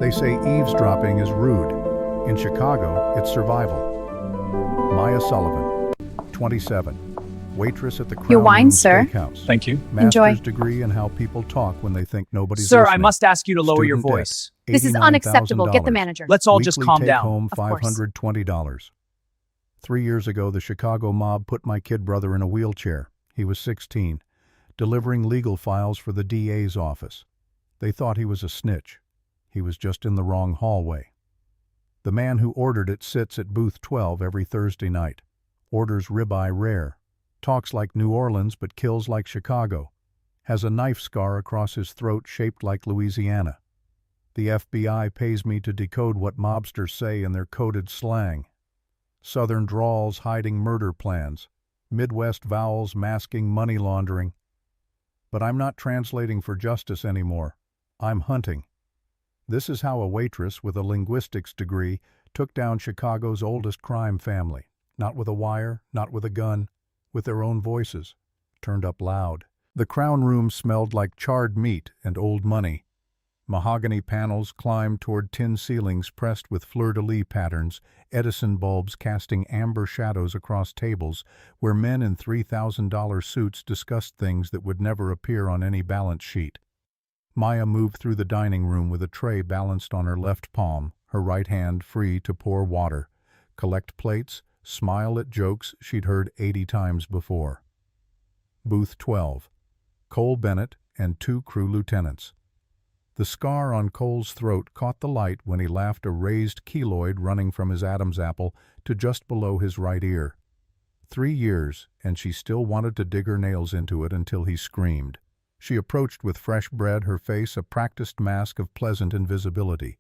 They say eavesdropping is rude. In Chicago, it's survival. Maya Sullivan, 27. Waitress at the Your Crown wine, Room sir. Steakhouse. Thank you. Enjoy. Master's degree in how people talk when they think nobody's Sir, I listening. must ask you to lower your Student debt, voice. This is unacceptable. Get the $89,000. manager. Let's all just Weekly calm take down. home Of course. $520. 3 years ago, the Chicago mob put my kid brother in a wheelchair. He was 16, delivering legal files for the DA's office. They thought he was a snitch. He was just in the wrong hallway. The man who ordered it sits at booth 12 every Thursday night. Orders ribeye rare. Talks like New Orleans but kills like Chicago. Has a knife scar across his throat shaped like Louisiana. The FBI pays me to decode what mobsters say in their coded slang. Southern drawls hiding murder plans. Midwest vowels masking money laundering. But I'm not translating for justice anymore. I'm hunting. This is how a waitress with a linguistics degree took down Chicago's oldest crime family. Not with a wire, not with a gun, with their own voices, turned up loud. The Crown Room smelled like charred meat and old money. Mahogany panels climbed toward tin ceilings pressed with fleur-de-lis patterns, Edison bulbs casting amber shadows across tables where men in $3,000 suits discussed things that would never appear on any balance sheet. Maya moved through the dining room with a tray balanced on her left palm, her right hand free to pour water, collect plates, smile at jokes she'd heard 80 times before. Booth 12. Cole Bennett and 2 crew lieutenants. The scar on Cole's throat caught the light when he laughed a raised keloid running from his Adam's apple to just below his right ear. 3 years, and she still wanted to dig her nails into it until he screamed. She approached with fresh bread, her face a practiced mask of pleasant invisibility.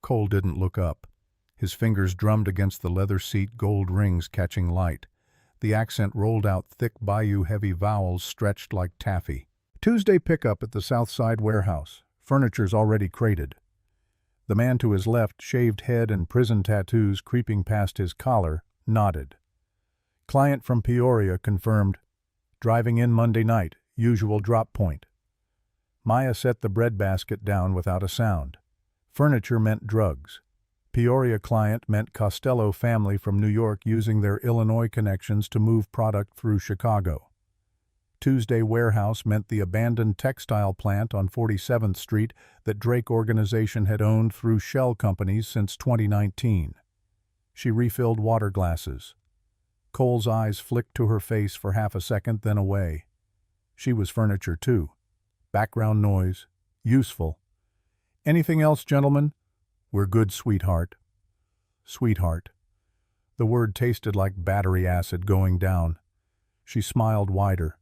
Cole didn't look up. His fingers drummed against the leather seat, gold rings catching light. The accent rolled out thick bayou-heavy vowels stretched like taffy. Tuesday pickup at the South Side warehouse. Furniture's already crated. The man to his left, shaved head and prison tattoos creeping past his collar, nodded. Client from Peoria confirmed. Driving in Monday night, usual drop point. Maya set the breadbasket down without a sound. Furniture meant drugs. Peoria client meant Costello family from New York using their Illinois connections to move product through Chicago. Tuesday warehouse meant the abandoned textile plant on 47th Street that Drake Organization had owned through shell companies since 2019. She refilled water glasses. Cole's eyes flicked to her face for half a second, then away. She was furniture too. Background noise. Useful. Anything else, gentlemen? We're good, sweetheart. Sweetheart. The word tasted like battery acid going down. She smiled wider.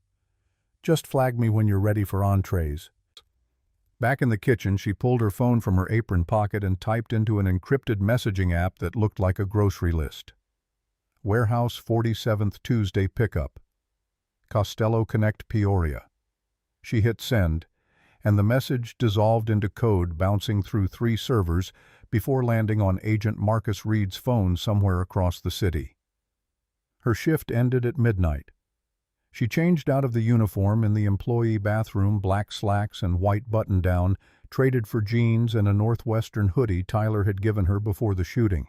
Just flag me when you're ready for entrees. Back in the kitchen, she pulled her phone from her apron pocket and typed into an encrypted messaging app that looked like a grocery list. Warehouse 47th Tuesday pickup. Costello Connect Peoria. She hit send, and the message dissolved into code bouncing through 3 servers before landing on Agent Marcus Reed's phone somewhere across the city. Her shift ended at midnight. She changed out of the uniform in the employee bathroom, black slacks and white button-down, traded for jeans and a Northwestern hoodie Tyler had given her before the shooting.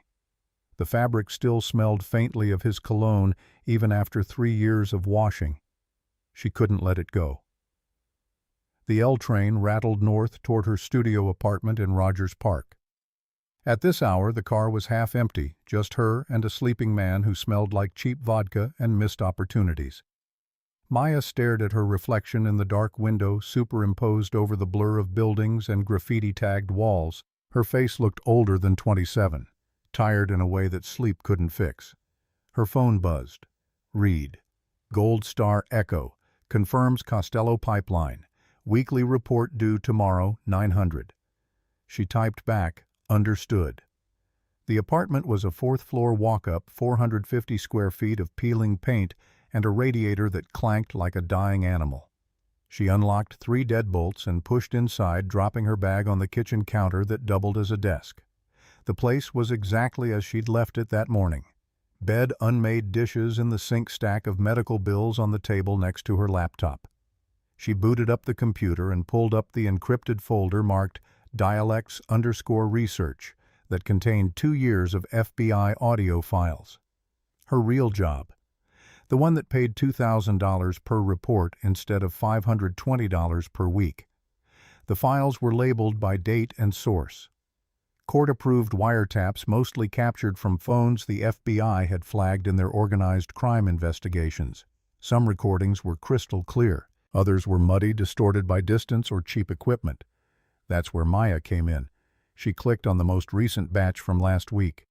The fabric still smelled faintly of his cologne even after 3 years of washing. She couldn't let it go. The L train rattled north toward her studio apartment in Rogers Park. At this hour, the car was half empty, just her and a sleeping man who smelled like cheap vodka and missed opportunities. Maya stared at her reflection in the dark window superimposed over the blur of buildings and graffiti-tagged walls. Her face looked older than 27, tired in a way that sleep couldn't fix. Her phone buzzed. Reed. Gold Star Echo. Confirms Costello Pipeline. Weekly report due tomorrow, 900. She typed back, understood. The apartment was a 4th-floor walk-up, 450 square feet of peeling paint, and a radiator that clanked like a dying animal. She unlocked 3 deadbolts and pushed inside, dropping her bag on the kitchen counter that doubled as a desk. The place was exactly as she'd left it that morning. Bed, unmade dishes, and the sink stack of medical bills on the table next to her laptop. She booted up the computer and pulled up the encrypted folder marked dialects_research that contained 2 years of FBI audio files. Her real job, the one that paid $2,000 per report instead of $520 per week. The files were labeled by date and source. Court-approved wiretaps mostly captured from phones the FBI had flagged in their organized crime investigations. Some recordings were crystal clear. Others were muddy, distorted by distance or cheap equipment. That's where Maya came in. She clicked on the most recent batch from last week.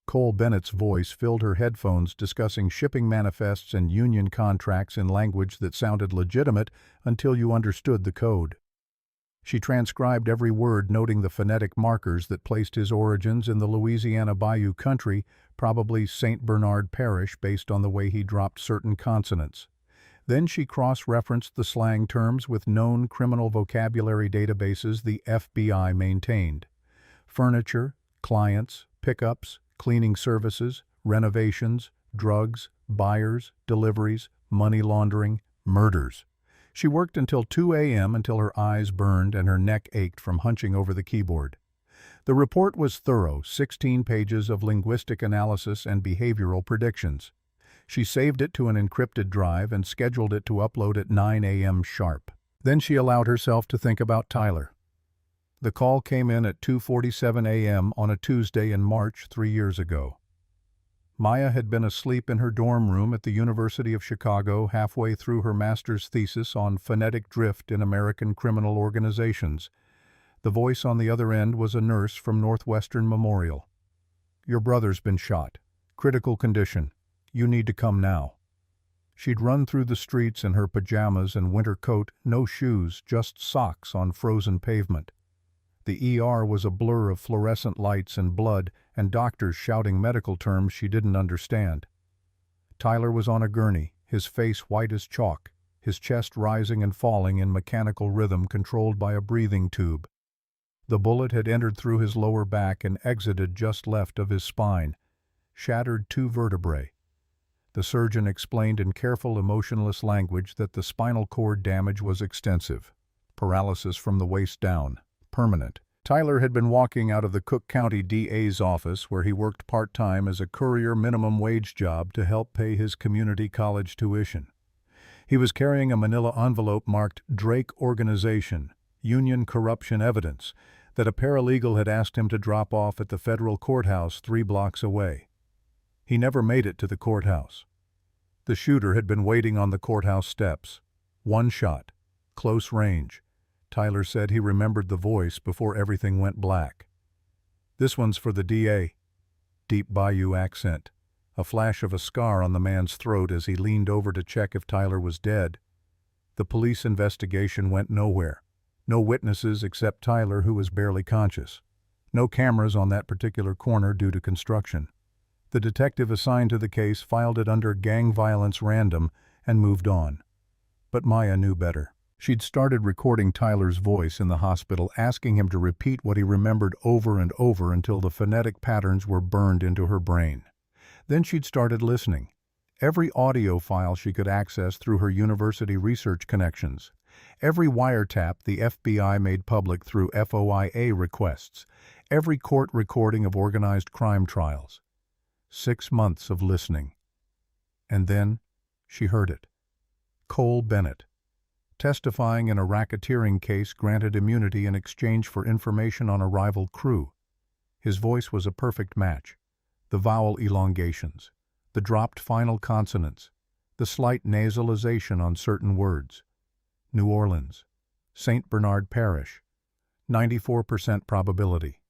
Cole Bennett's voice filled her headphones, discussing shipping manifests and union contracts in language that sounded legitimate until you understood the code. She transcribed every word, noting the phonetic markers that placed his origins in the Louisiana Bayou country, probably St. Bernard Parish, based on the way he dropped certain consonants. Then she cross-referenced the slang terms with known criminal vocabulary databases the FBI maintained. Furniture, clients, pickups, cleaning services, renovations, drugs, buyers, deliveries, money laundering, murders. She worked until 2 a.m. until her eyes burned and her neck ached from hunching over the keyboard. The report was thorough, 16 pages of linguistic analysis and behavioral predictions. She saved it to an encrypted drive and scheduled it to upload at 9 a.m. sharp. Then she allowed herself to think about Tyler. The call came in at 2:47 a.m. on a Tuesday in March 3 years ago. Maya had been asleep in her dorm room at the University of Chicago halfway through her master's thesis on phonetic drift in American criminal organizations. The voice on the other end was a nurse from Northwestern Memorial. "Your brother's been shot. Critical condition. You need to come now." She'd run through the streets in her pajamas and winter coat, no shoes, just socks on frozen pavement. The ER was a blur of fluorescent lights and blood, and doctors shouting medical terms she didn't understand. Tyler was on a gurney, his face white as chalk, his chest rising and falling in mechanical rhythm controlled by a breathing tube. The bullet had entered through his lower back and exited just left of his spine, shattered 2 vertebrae. The surgeon explained in careful, emotionless language that the spinal cord damage was extensive. Paralysis from the waist down. Permanent. Tyler had been walking out of the Cook County DA's office, where he worked part-time as a courier minimum wage job to help pay his community college tuition. He was carrying a manila envelope marked Drake Organization, Union Corruption Evidence, that a paralegal had asked him to drop off at the federal courthouse 3 blocks away. He never made it to the courthouse. The shooter had been waiting on the courthouse steps. 1 shot. Close range. Tyler said he remembered the voice before everything went black. "This one's for the DA." Deep Bayou accent. A flash of a scar on the man's throat as he leaned over to check if Tyler was dead. The police investigation went nowhere. No witnesses except Tyler, who was barely conscious. No cameras on that particular corner due to construction. The detective assigned to the case filed it under gang violence random and moved on. But Maya knew better. She'd started recording Tyler's voice in the hospital, asking him to repeat what he remembered over and over until the phonetic patterns were burned into her brain. Then she'd started listening. Every audio file she could access through her university research connections. Every wiretap the FBI made public through FOIA requests. Every court recording of organized crime trials. 6 months of listening. And then she heard it. Cole Bennett, testifying in a racketeering case, granted immunity in exchange for information on a rival crew. His voice was a perfect match. The vowel elongations, the dropped final consonants, the slight nasalization on certain words. New Orleans, St. Bernard Parish, 94% probability.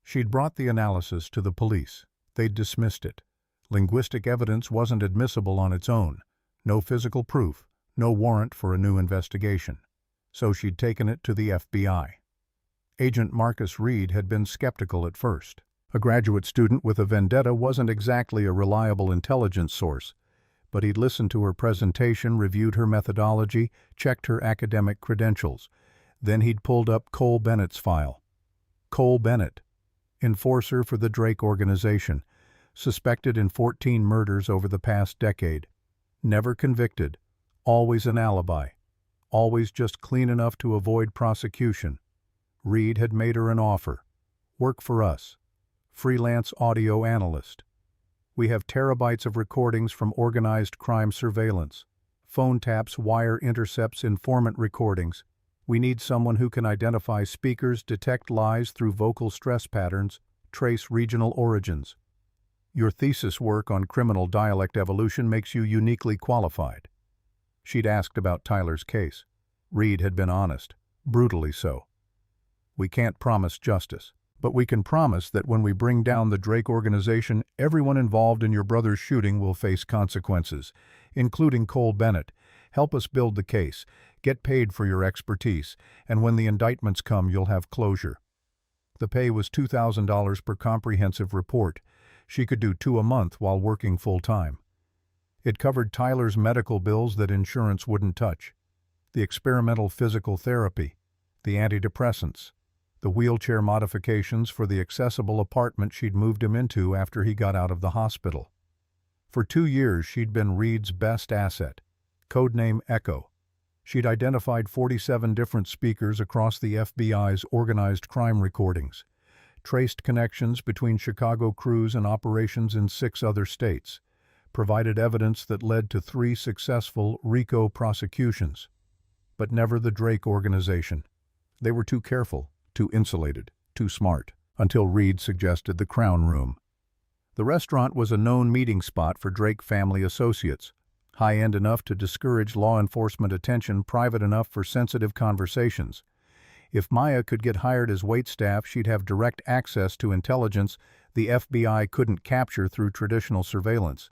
She'd brought the analysis to the police. They'd dismissed it. Linguistic evidence wasn't admissible on its own. No physical proof. No warrant for a new investigation. So she'd taken it to the FBI. Agent Marcus Reed had been skeptical at first. A graduate student with a vendetta wasn't exactly a reliable intelligence source, but he'd listened to her presentation, reviewed her methodology, checked her academic credentials. Then he'd pulled up Cole Bennett's file. Cole Bennett, enforcer for the Drake Organization, suspected in 14 murders over the past decade. Never convicted. Always an alibi. Always just clean enough to avoid prosecution. Reed had made her an offer. Work for us. Freelance audio analyst. We have terabytes of recordings from organized crime surveillance. Phone taps, wire intercepts, informant recordings. We need someone who can identify speakers, detect lies through vocal stress patterns, trace regional origins. Your thesis work on criminal dialect evolution makes you uniquely qualified. She'd asked about Tyler's case. Reed had been honest, brutally so. We can't promise justice, but we can promise that when we bring down the Drake organization, everyone involved in your brother's shooting will face consequences, including Cole Bennett. Help us build the case, get paid for your expertise, and when the indictments come, you'll have closure. The pay was $2,000 per comprehensive report. She could do 2 a month while working full-time. It covered Tyler's medical bills that insurance wouldn't touch, the experimental physical therapy, the antidepressants, the wheelchair modifications for the accessible apartment she'd moved him into after he got out of the hospital. For 2 years, she'd been Reed's best asset, codename Echo. She'd identified 47 different speakers across the FBI's organized crime recordings, traced connections between Chicago crews and operations in 6 other states, provided evidence that led to 3 successful RICO prosecutions, but never the Drake organization. They were too careful, too insulated, too smart, until Reed suggested the Crown Room. The restaurant was a known meeting spot for Drake family associates, high-end enough to discourage law enforcement attention, private enough for sensitive conversations. If Maya could get hired as waitstaff, she'd have direct access to intelligence the FBI couldn't capture through traditional surveillance.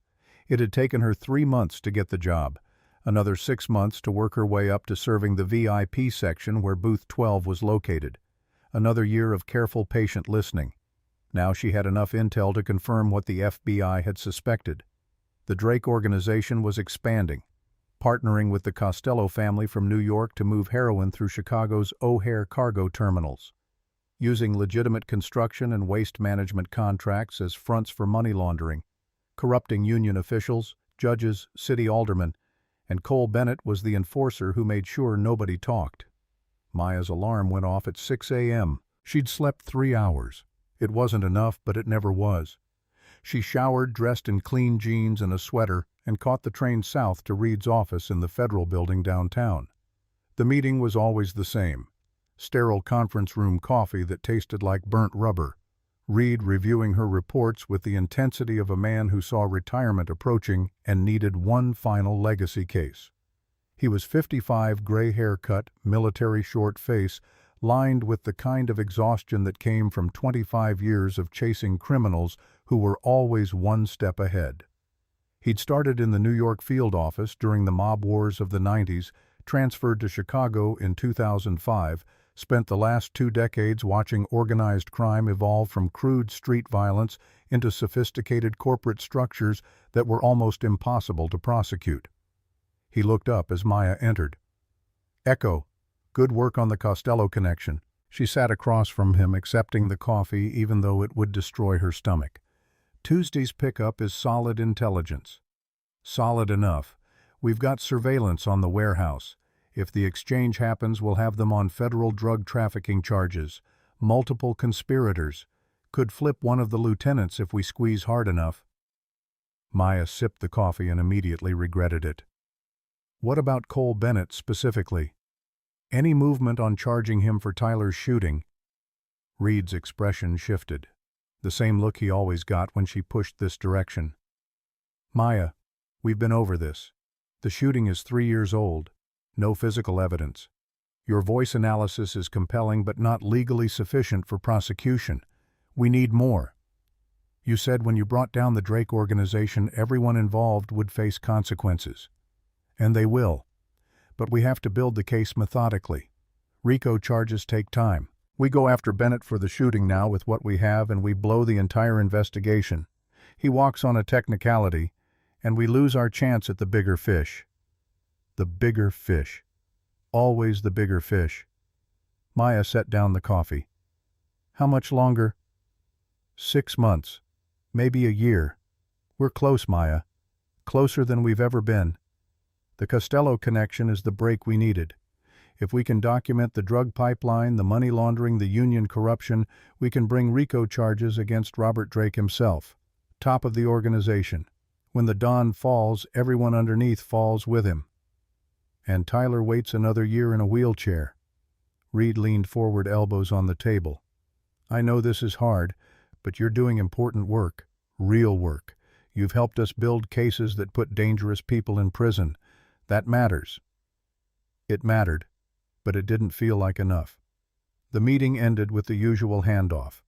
It had taken her 3 months to get the job, another 6 months to work her way up to serving the VIP section where Booth 12 was located. Another year of careful, patient listening. Now she had enough intel to confirm what the FBI had suspected. The Drake organization was expanding, partnering with the Costello family from New York to move heroin through Chicago's O'Hare cargo terminals, using legitimate construction and waste management contracts as fronts for money laundering, corrupting union officials, judges, city aldermen, and Cole Bennett was the enforcer who made sure nobody talked. Maya's alarm went off at 6 a.m. She'd slept 3 hours. It wasn't enough, but it never was. She showered, dressed in clean jeans and a sweater, and caught the train south to Reed's office in the Federal Building downtown. The meeting was always the same. Sterile conference room coffee that tasted like burnt rubber. Reed reviewing her reports with the intensity of a man who saw retirement approaching and needed one final legacy case. He was 55, gray haircut, military short face, lined with the kind of exhaustion that came from 25 years of chasing criminals who were always one step ahead. He'd started in the New York field office during the mob wars of the 90s, transferred to Chicago in 2005, spent the last 2 decades watching organized crime evolve from crude street violence into sophisticated corporate structures that were almost impossible to prosecute. He looked up as Maya entered. "Echo, good work on the Costello connection." She sat across from him, accepting the coffee even though it would destroy her stomach. "Tuesday's pickup is solid intelligence." "Solid enough. We've got surveillance on the warehouse. If the exchange happens, we'll have them on federal drug trafficking charges. Multiple conspirators. Could flip one of the lieutenants if we squeeze hard enough." Maya sipped the coffee and immediately regretted it. "What about Cole Bennett specifically? Any movement on charging him for Tyler's shooting?" Reed's expression shifted, the same look he always got when she pushed this direction. "Maya, we've been over this. The shooting is 3 years old. No physical evidence. Your voice analysis is compelling but not legally sufficient for prosecution. We need more. You said when you brought down the Drake organization, everyone involved would face consequences. And they will. But we have to build the case methodically. RICO charges take time. We go after Bennett for the shooting now with what we have, and we blow the entire investigation. He walks on a technicality, and we lose our chance at the bigger fish." The bigger fish. Always the bigger fish. Maya set down the coffee. "How much longer?" 6 months. Maybe a year. We're close, Maya. Closer than we've ever been. The Costello connection is the break we needed. If we can document the drug pipeline, the money laundering, the union corruption, we can bring RICO charges against Robert Drake himself, top of the organization. When the Don falls, everyone underneath falls with him. And Tyler waits another year in a wheelchair. Reed leaned forward, elbows on the table. I know this is hard, but you're doing important work, real work. You've helped us build cases that put dangerous people in prison. That matters. It mattered, but it didn't feel like enough. The meeting ended with the usual handoff.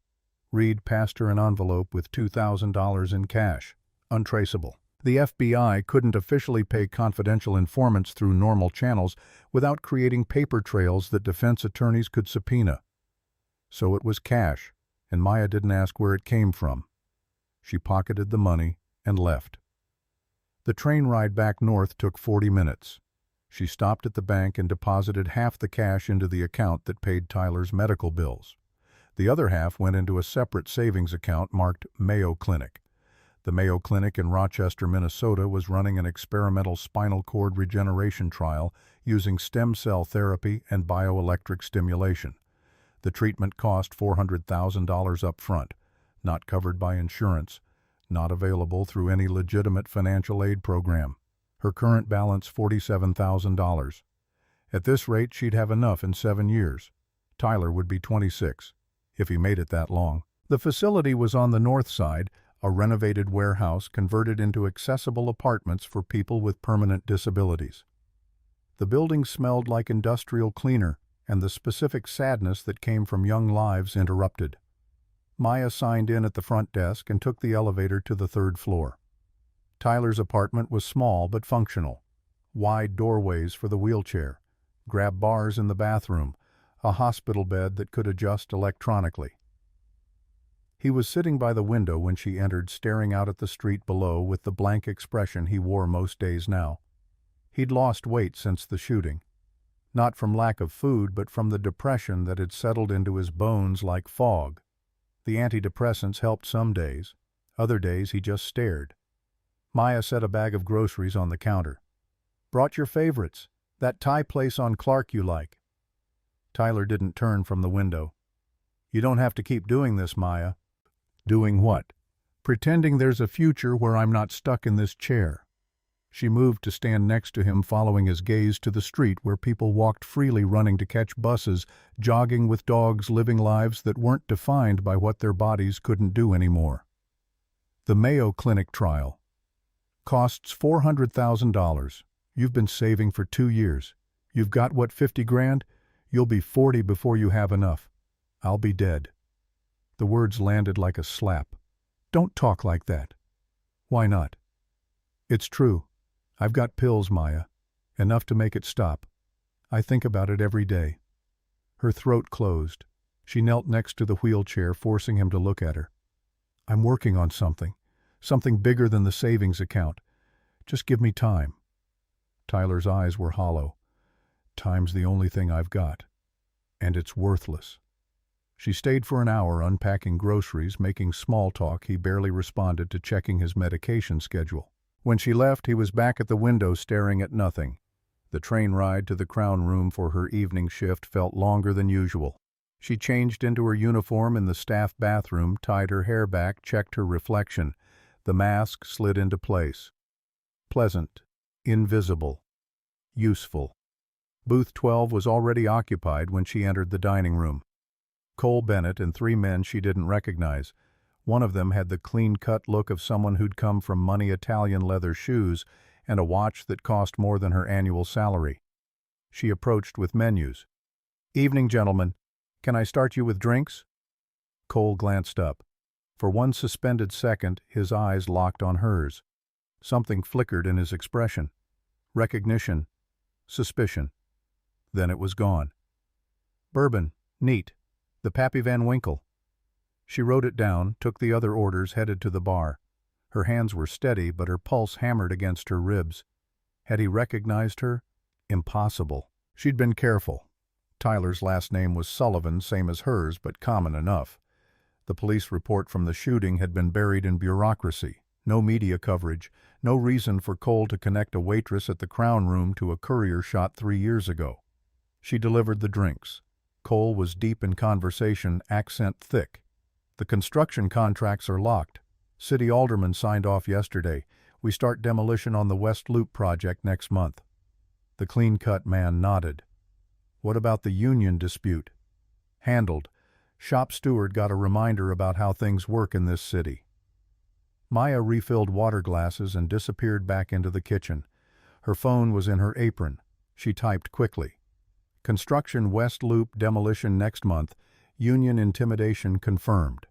Reed passed her an envelope with $2,000 in cash, untraceable. The FBI couldn't officially pay confidential informants through normal channels without creating paper trails that defense attorneys could subpoena. So it was cash, and Maya didn't ask where it came from. She pocketed the money and left. The train ride back north took 40 minutes. She stopped at the bank and deposited half the cash into the account that paid Tyler's medical bills. The other half went into a separate savings account marked Mayo Clinic. The Mayo Clinic in Rochester, Minnesota was running an experimental spinal cord regeneration trial using stem cell therapy and bioelectric stimulation. The treatment cost $400,000 up front, not covered by insurance, not available through any legitimate financial aid program. Her current balance $47,000. At this rate, she'd have enough in 7 years. Tyler would be 26, if he made it that long. The facility was on the north side, a renovated warehouse converted into accessible apartments for people with permanent disabilities. The building smelled like industrial cleaner, and the specific sadness that came from young lives interrupted. Maya signed in at the front desk and took the elevator to the 3rd floor. Tyler's apartment was small but functional. Wide doorways for the wheelchair, grab bars in the bathroom, a hospital bed that could adjust electronically. He was sitting by the window when she entered, staring out at the street below with the blank expression he wore most days now. He'd lost weight since the shooting. Not from lack of food, but from the depression that had settled into his bones like fog. The antidepressants helped some days. Other days he just stared. Maya set a bag of groceries on the counter. Brought your favorites. That Thai place on Clark you like. Tyler didn't turn from the window. You don't have to keep doing this, Maya. Doing what? Pretending there's a future where I'm not stuck in this chair. She moved to stand next to him, following his gaze to the street where people walked freely, running to catch buses, jogging with dogs, living lives that weren't defined by what their bodies couldn't do anymore. The Mayo Clinic trial. Costs $400,000. You've been saving for 2 years. You've got, what, 50 grand? You'll be 40 before you have enough. I'll be dead. The words landed like a slap. Don't talk like that. Why not? It's true. I've got pills, Maya. Enough to make it stop. I think about it every day. Her throat closed. She knelt next to the wheelchair, forcing him to look at her. I'm working on something. Something bigger than the savings account. Just give me time. Tyler's eyes were hollow. Time's the only thing I've got. And it's worthless. She stayed for an hour, unpacking groceries, making small talk. He barely responded to checking his medication schedule. When she left, he was back at the window, staring at nothing. The train ride to the Crown Room for her evening shift felt longer than usual. She changed into her uniform in the staff bathroom, tied her hair back, checked her reflection. The mask slid into place. Pleasant, invisible, useful. Booth 12 was already occupied when she entered the dining room. Cole Bennett and 3 men she didn't recognize. One of them had the clean-cut look of someone who'd come from money Italian leather shoes and a watch that cost more than her annual salary. She approached with menus. Evening, gentlemen. Can I start you with drinks? Cole glanced up. For one suspended second, his eyes locked on hers. Something flickered in his expression. Recognition. Suspicion. Then it was gone. Bourbon. Neat. The Pappy Van Winkle. She wrote it down, took the other orders, headed to the bar. Her hands were steady, but her pulse hammered against her ribs. Had he recognized her? Impossible. She'd been careful. Tyler's last name was Sullivan, same as hers, but common enough. The police report from the shooting had been buried in bureaucracy. No media coverage, no reason for Cole to connect a waitress at the Crown Room to a courier shot 3 years ago. She delivered the drinks. Cole was deep in conversation, accent thick. The construction contracts are locked. City alderman signed off yesterday. We start demolition on the West Loop project next month. The clean-cut man nodded. What about the union dispute? Handled. Shop steward got a reminder about how things work in this city. Maya refilled water glasses and disappeared back into the kitchen. Her phone was in her apron. She typed quickly. Construction West Loop demolition next month. Union intimidation confirmed.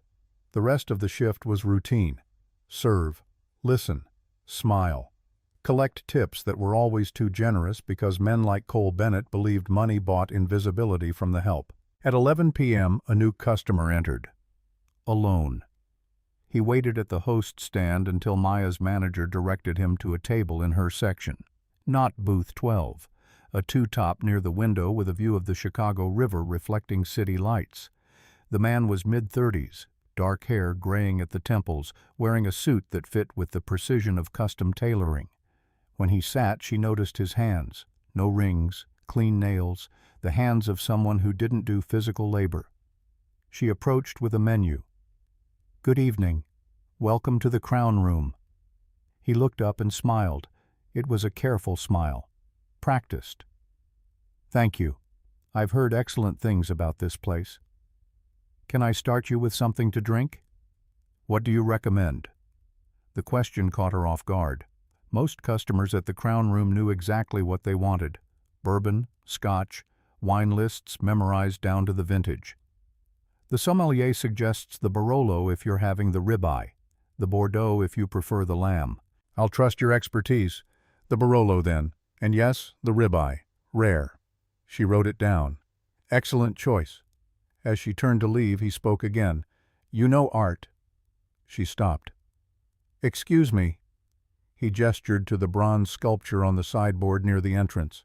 The rest of the shift was routine. Serve, listen, smile. Collect tips that were always too generous because men like Cole Bennett believed money bought invisibility from the help. At 11 p.m., a new customer entered. Alone. He waited at the host stand until Maya's manager directed him to a table in her section. Not booth 12, a two-top near the window with a view of the Chicago River reflecting city lights. The man was mid-30s, dark hair graying at the temples, wearing a suit that fit with the precision of custom tailoring. When he sat, she noticed his hands. No rings, clean nails, the hands of someone who didn't do physical labor. She approached with a menu. Good evening. Welcome to the Crown Room. He looked up and smiled. It was a careful smile. Practiced. Thank you. I've heard excellent things about this place. Can I start you with something to drink? What do you recommend? The question caught her off guard. Most customers at the Crown Room knew exactly what they wanted. Bourbon, scotch, wine lists memorized down to the vintage. The sommelier suggests the Barolo if you're having the ribeye, the Bordeaux if you prefer the lamb. I'll trust your expertise. The Barolo then, and yes, the ribeye, rare. She wrote it down. Excellent choice. As she turned to leave, he spoke again. You know art. She stopped. Excuse me. He gestured to the bronze sculpture on the sideboard near the entrance.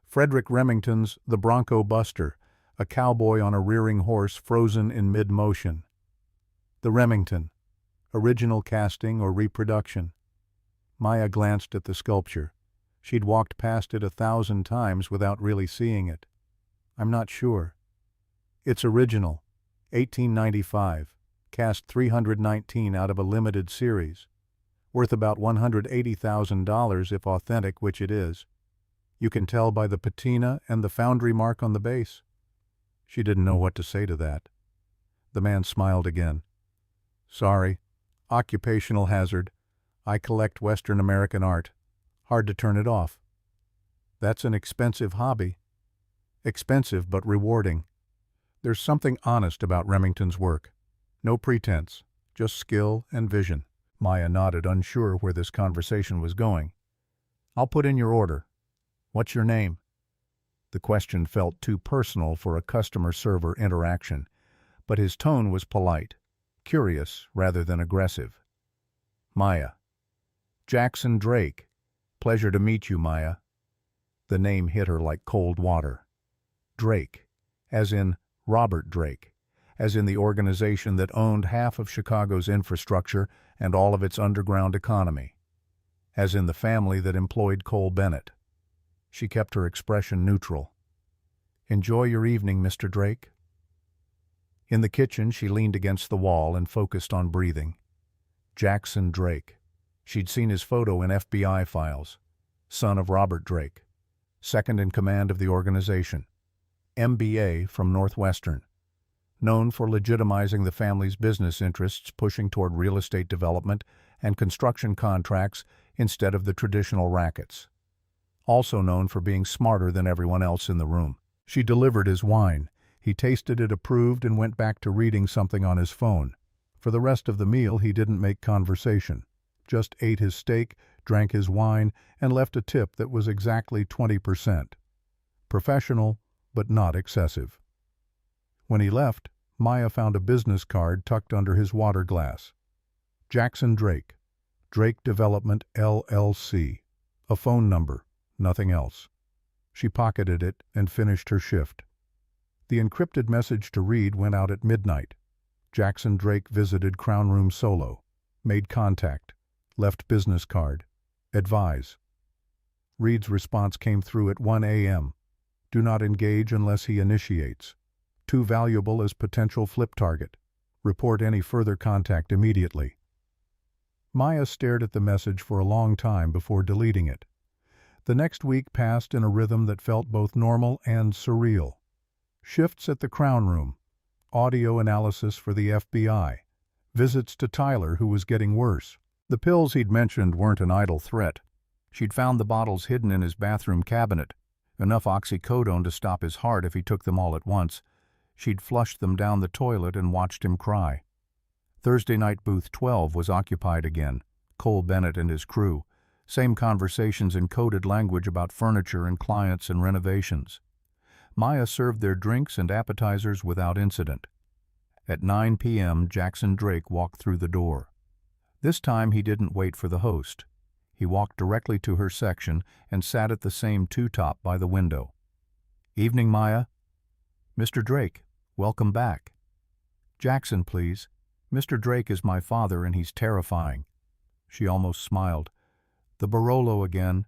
Frederick Remington's The Bronco Buster, a cowboy on a rearing horse frozen in mid-motion. The Remington. Original casting or reproduction? Maya glanced at the sculpture. She'd walked past it 1,000 times without really seeing it. I'm not sure. It's original. 1895. Cast 319 out of a limited series. Worth about $180,000 if authentic, which it is. You can tell by the patina and the foundry mark on the base. She didn't know what to say to that. The man smiled again. Sorry. Occupational hazard. I collect Western American art. Hard to turn it off. That's an expensive hobby. Expensive but rewarding. There's something honest about Remington's work. No pretense, just skill and vision. Maya nodded, unsure where this conversation was going. I'll put in your order. What's your name? The question felt too personal for a customer-server interaction, but his tone was polite, curious rather than aggressive. Maya. Jackson Drake. Pleasure to meet you, Maya. The name hit her like cold water. Drake, as in Robert Drake, as in the organization that owned half of Chicago's infrastructure and all of its underground economy, as in the family that employed Cole Bennett. She kept her expression neutral. Enjoy your evening, Mr. Drake. In the kitchen, she leaned against the wall and focused on breathing. Jackson Drake. She'd seen his photo in FBI files. Son of Robert Drake. Second in command of the organization. MBA from Northwestern. Known for legitimizing the family's business interests, pushing toward real estate development and construction contracts instead of the traditional rackets. Also known for being smarter than everyone else in the room. She delivered his wine. He tasted it, approved, and went back to reading something on his phone. For the rest of the meal, he didn't make conversation. Just ate his steak, drank his wine, and left a tip that was exactly 20%. Professional, but not excessive. When he left, Maya found a business card tucked under his water glass. Jackson Drake. Drake Development, LLC. A phone number. Nothing else. She pocketed it and finished her shift. The encrypted message to Reed went out at midnight. Jackson Drake visited Crown Room solo. Made contact. Left business card. Advise. Reed's response came through at 1 a.m. Do not engage unless he initiates. Too valuable as potential flip target. Report any further contact immediately. Maya stared at the message for a long time before deleting it. The next week passed in a rhythm that felt both normal and surreal. Shifts at the Crown Room, audio analysis for the FBI, visits to Tyler, who was getting worse. The pills he'd mentioned weren't an idle threat. She'd found the bottles hidden in his bathroom cabinet, enough oxycodone to stop his heart if he took them all at once. She'd flushed them down the toilet and watched him cry. Thursday night booth 12 was occupied again, Cole Bennett and his crew. Same conversations in coded language about furniture and clients and renovations. Maya served their drinks and appetizers without incident. At 9 p.m., Jackson Drake walked through the door. This time he didn't wait for the host. He walked directly to her section and sat at the same two-top by the window. "Evening, Maya." "Mr. Drake, welcome back." "Jackson, please. Mr. Drake is my father and he's terrifying." She almost smiled. "The Barolo again.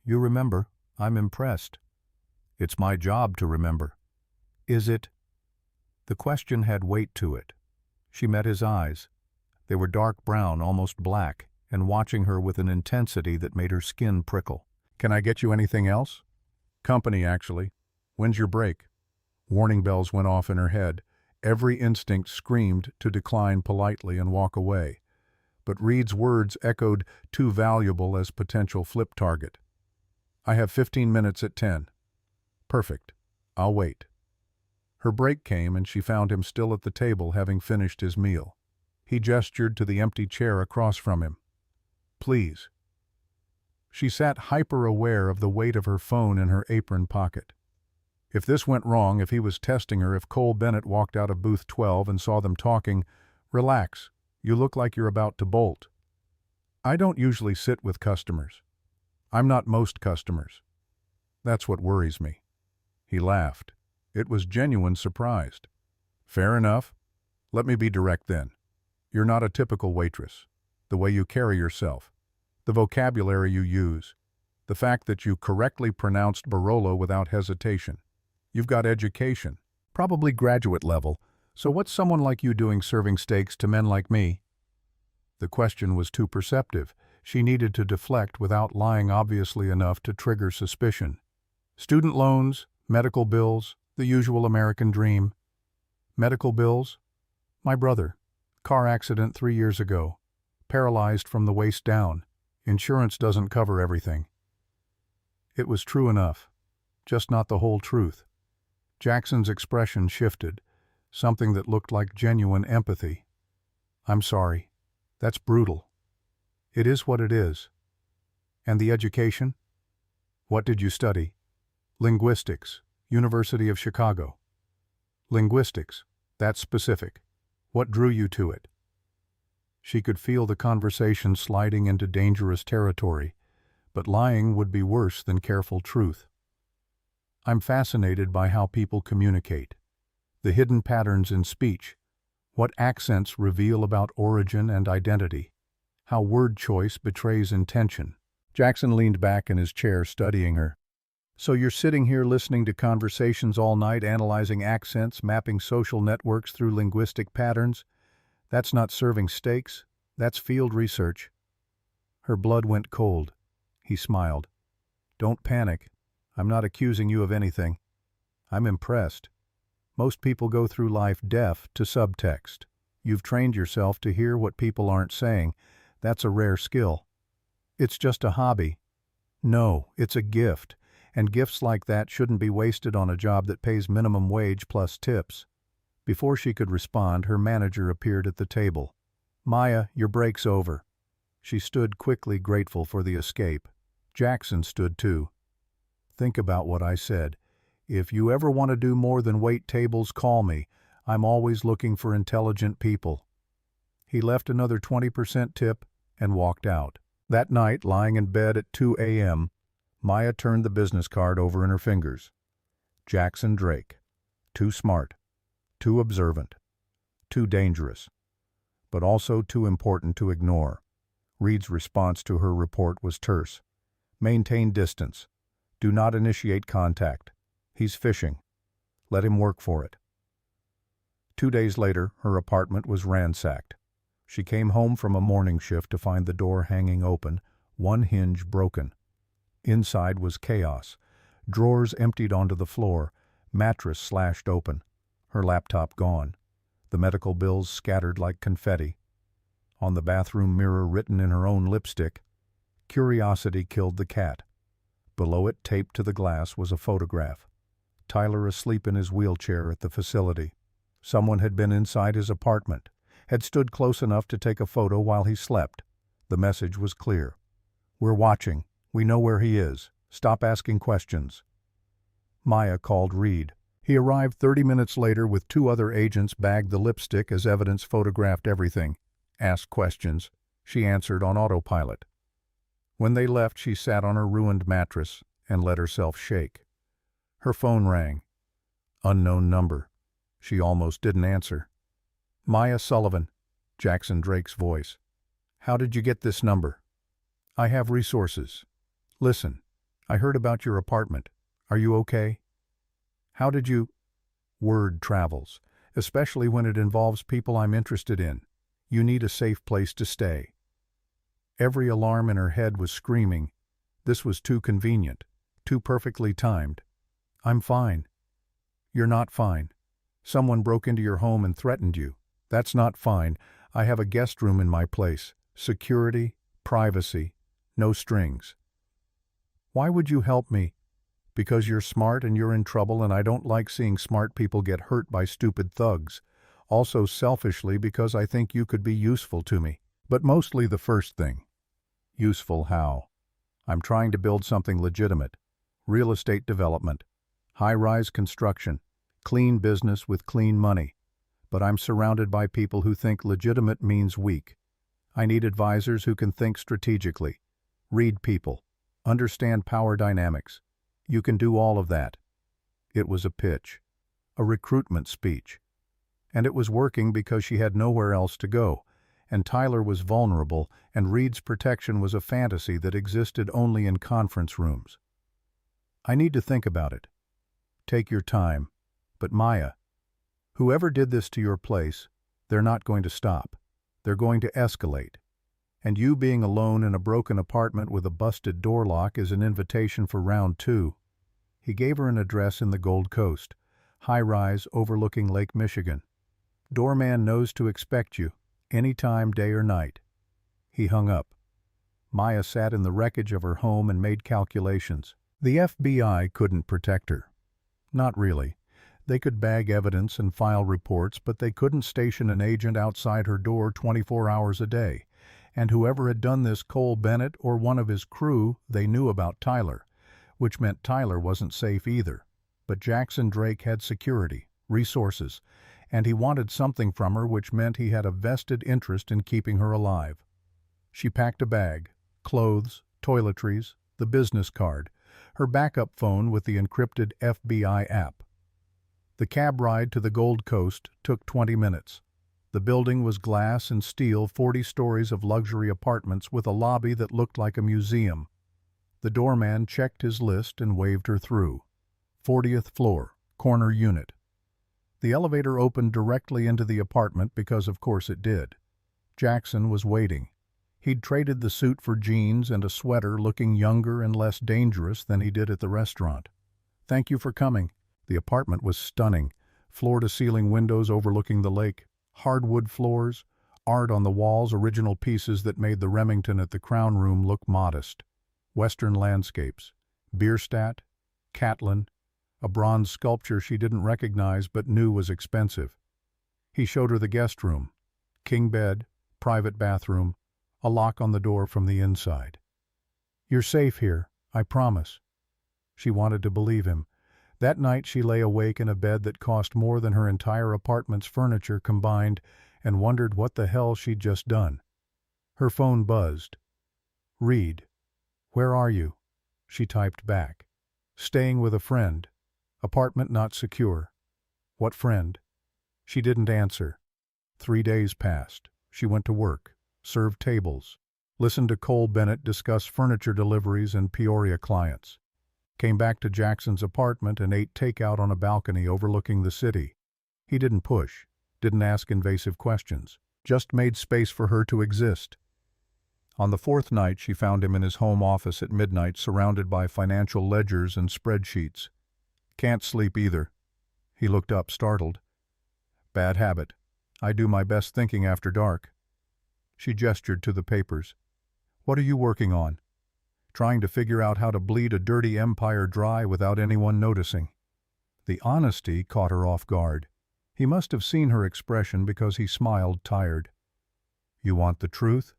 You remember. I'm impressed." "It's my job to remember." "Is it?" The question had weight to it. She met his eyes. They were dark brown, almost black, and watching her with an intensity that made her skin prickle. "Can I get you anything else?" "Company, actually. When's your break?" Warning bells went off in her head. Every instinct screamed to decline politely and walk away. But Reed's words echoed, too valuable as potential flip target. "I have 15 minutes at 10. "Perfect. I'll wait." Her break came and she found him still at the table, having finished his meal. He gestured to the empty chair across from him. "Please." She sat hyper-aware of the weight of her phone in her apron pocket. If this went wrong, if he was testing her, if Cole Bennett walked out of booth 12 and saw them talking, "Relax. You look like you're about to bolt." "I don't usually sit with customers. I'm not most customers. That's what worries me." He laughed. It was genuine surprise. "Fair enough. Let me be direct then. You're not a typical waitress. The way you carry yourself, the vocabulary you use, the fact that you correctly pronounced Barolo without hesitation. You've got education, probably graduate level, so what's someone like you doing serving steaks to men like me?" The question was too perceptive. She needed to deflect without lying obviously enough to trigger suspicion. "Student loans, medical bills, the usual American dream." "Medical bills? My brother. Car accident 3 years ago. Paralyzed from the waist down. Insurance doesn't cover everything." It was true enough, just not the whole truth. Jackson's expression shifted, something that looked like genuine empathy. "I'm sorry. That's brutal." "It is what it is." "And the education?" "What did you study?" "Linguistics, University of Chicago." "Linguistics, that's specific. What drew you to it?" She could feel the conversation sliding into dangerous territory, but lying would be worse than careful truth. "I'm fascinated by how people communicate. The hidden patterns in speech, what accents reveal about origin and identity, how word choice betrays intention." Jackson leaned back in his chair, studying her. "So you're sitting here listening to conversations all night, analyzing accents, mapping social networks through linguistic patterns? That's not serving steaks, that's field research." Her blood went cold. He smiled. "Don't panic. I'm not accusing you of anything. I'm impressed. Most people go through life deaf to subtext. You've trained yourself to hear what people aren't saying. That's a rare skill." "It's just a hobby." "No, it's a gift. And gifts like that shouldn't be wasted on a job that pays minimum wage plus tips." Before she could respond, her manager appeared at the table. "Maya, your break's over." She stood quickly, grateful for the escape. Jackson stood too. "Think about what I said. If you ever want to do more than wait tables, call me. I'm always looking for intelligent people." He left another 20% tip and walked out. That night, lying in bed at 2 a.m., Maya turned the business card over in her fingers. Jackson Drake. Too smart. Too observant. Too dangerous. But also too important to ignore. Reed's response to her report was terse. "Maintain distance. Do not initiate contact. He's fishing. Let him work for it. 2 days later, her apartment was ransacked. She came home from a morning shift to find the door hanging open, one hinge broken. Inside was chaos. Drawers emptied onto the floor, mattress slashed open, her laptop gone, the medical bills scattered like confetti. On the bathroom mirror, written in her own lipstick, "Curiosity killed the cat." Below it, taped to the glass, was a photograph. Tyler asleep in his wheelchair at the facility. Someone had been inside his apartment, had stood close enough to take a photo while he slept. The message was clear. "We're watching. We know where he is. Stop asking questions." Maya called Reed. He arrived 30 minutes later with 2 other agents, bagged the lipstick as evidence, photographed everything. Asked questions. She answered on autopilot. When they left, she sat on her ruined mattress and let herself shake. Her phone rang. Unknown number. She almost didn't answer. "Maya Sullivan," Jackson Drake's voice. "How did you get this number?" "I have resources. Listen, I heard about your apartment. Are you okay?" "How did you—" "Word travels, especially when it involves people I'm interested in. You need a safe place to stay." Every alarm in her head was screaming. This was too convenient, too perfectly timed. "I'm fine." "You're not fine. Someone broke into your home and threatened you. That's not fine. I have a guest room in my place. Security, privacy, no strings." "Why would you help me?" "Because you're smart and you're in trouble, and I don't like seeing smart people get hurt by stupid thugs. Also selfishly because I think you could be useful to me. But mostly the first thing." "Useful how?" "I'm trying to build something legitimate. Real estate development. High-rise construction. Clean business with clean money. But I'm surrounded by people who think legitimate means weak. I need advisors who can think strategically, read people, understand power dynamics. You can do all of that." It was a pitch, a recruitment speech. And it was working because she had nowhere else to go, and Tyler was vulnerable, and Reed's protection was a fantasy that existed only in conference rooms. "I need to think about it." "Take your time. But Maya, whoever did this to your place, they're not going to stop. They're going to escalate. And you being alone in a broken apartment with a busted door lock is an invitation for round 2. He gave her an address in the Gold Coast, high-rise overlooking Lake Michigan. "Doorman knows to expect you, any time, day or night." He hung up. Maya sat in the wreckage of her home and made calculations. The FBI couldn't protect her. Not really. They could bag evidence and file reports, but they couldn't station an agent outside her door 24 hours a day. And whoever had done this, Cole Bennett or one of his crew, they knew about Tyler, which meant Tyler wasn't safe either. But Jackson Drake had security, resources, and he wanted something from her, which meant he had a vested interest in keeping her alive. She packed a bag, clothes, toiletries, the business card, her backup phone with the encrypted FBI app. The cab ride to the Gold Coast took 20 minutes. The building was glass and steel, 40 stories of luxury apartments with a lobby that looked like a museum. The doorman checked his list and waved her through. 40th floor, corner unit. The elevator opened directly into the apartment because of course it did. Jackson was waiting. He'd traded the suit for jeans and a sweater, looking younger and less dangerous than he did at the restaurant. "Thank you for coming." The apartment was stunning. Floor-to-ceiling windows overlooking the lake, hardwood floors, art on the walls, original pieces that made the Remington at the Crown Room look modest. Western landscapes, Bierstadt, Catlin, a bronze sculpture she didn't recognize but knew was expensive. He showed her the guest room, king bed, private bathroom, a lock on the door from the inside. "You're safe here, I promise." She wanted to believe him. That night she lay awake in a bed that cost more than her entire apartment's furniture combined and wondered what the hell she'd just done. Her phone buzzed. "Reed, where are you?" She typed back. "Staying with a friend. Apartment not secure." "What friend?" She didn't answer. 3 days passed. She went to work, served tables, listened to Cole Bennett discuss furniture deliveries and Peoria clients. came back to Jackson's apartment and ate takeout on a balcony overlooking the city. He didn't push, didn't ask invasive questions, just made space for her to exist. On the fourth night, she found him in his home office at midnight, surrounded by financial ledgers and spreadsheets. "Can't sleep either." He looked up, startled. "Bad habit. I do my best thinking after dark." She gestured to the papers. "What are you working on?" "Trying to figure out how to bleed a dirty empire dry without anyone noticing." The honesty caught her off guard. He must have seen her expression because he smiled, tired. "You want the truth?"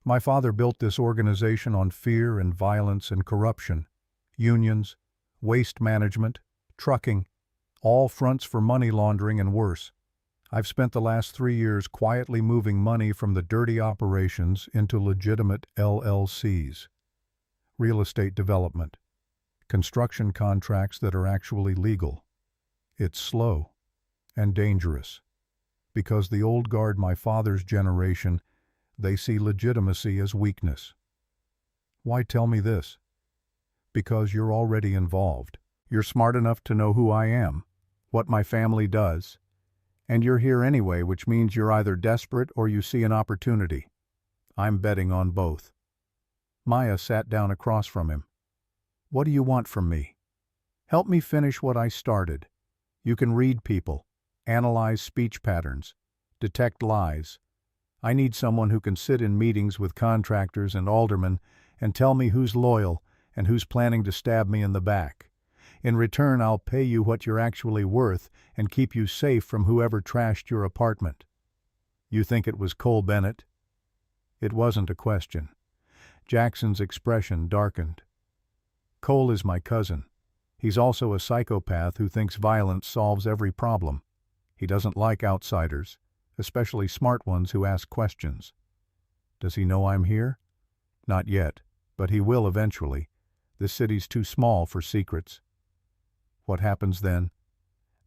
"My father built this organization on fear and violence and corruption. Unions, waste management, trucking, all fronts for money laundering and worse. I've spent the last 3 years quietly moving money from the dirty operations into legitimate LLCs. Real estate development, construction contracts that are actually legal. It's slow and dangerous, because the old guard, my father's generation, they see legitimacy as weakness." "Why tell me this?" "Because you're already involved. You're smart enough to know who I am, what my family does, and you're here anyway, which means you're either desperate or you see an opportunity. I'm betting on both." Maya sat down across from him. "What do you want from me?" "Help me finish what I started. You can read people, analyze speech patterns, detect lies. I need someone who can sit in meetings with contractors and aldermen and tell me who's loyal and who's planning to stab me in the back. In return, I'll pay you what you're actually worth and keep you safe from whoever trashed your apartment." "You think it was Cole Bennett?" It wasn't a question. Jackson's expression darkened. "Cole is my cousin. He's also a psychopath who thinks violence solves every problem. He doesn't like outsiders, especially smart ones who ask questions." "Does he know I'm here?" "Not yet, but he will eventually. This city's too small for secrets." "What happens then?"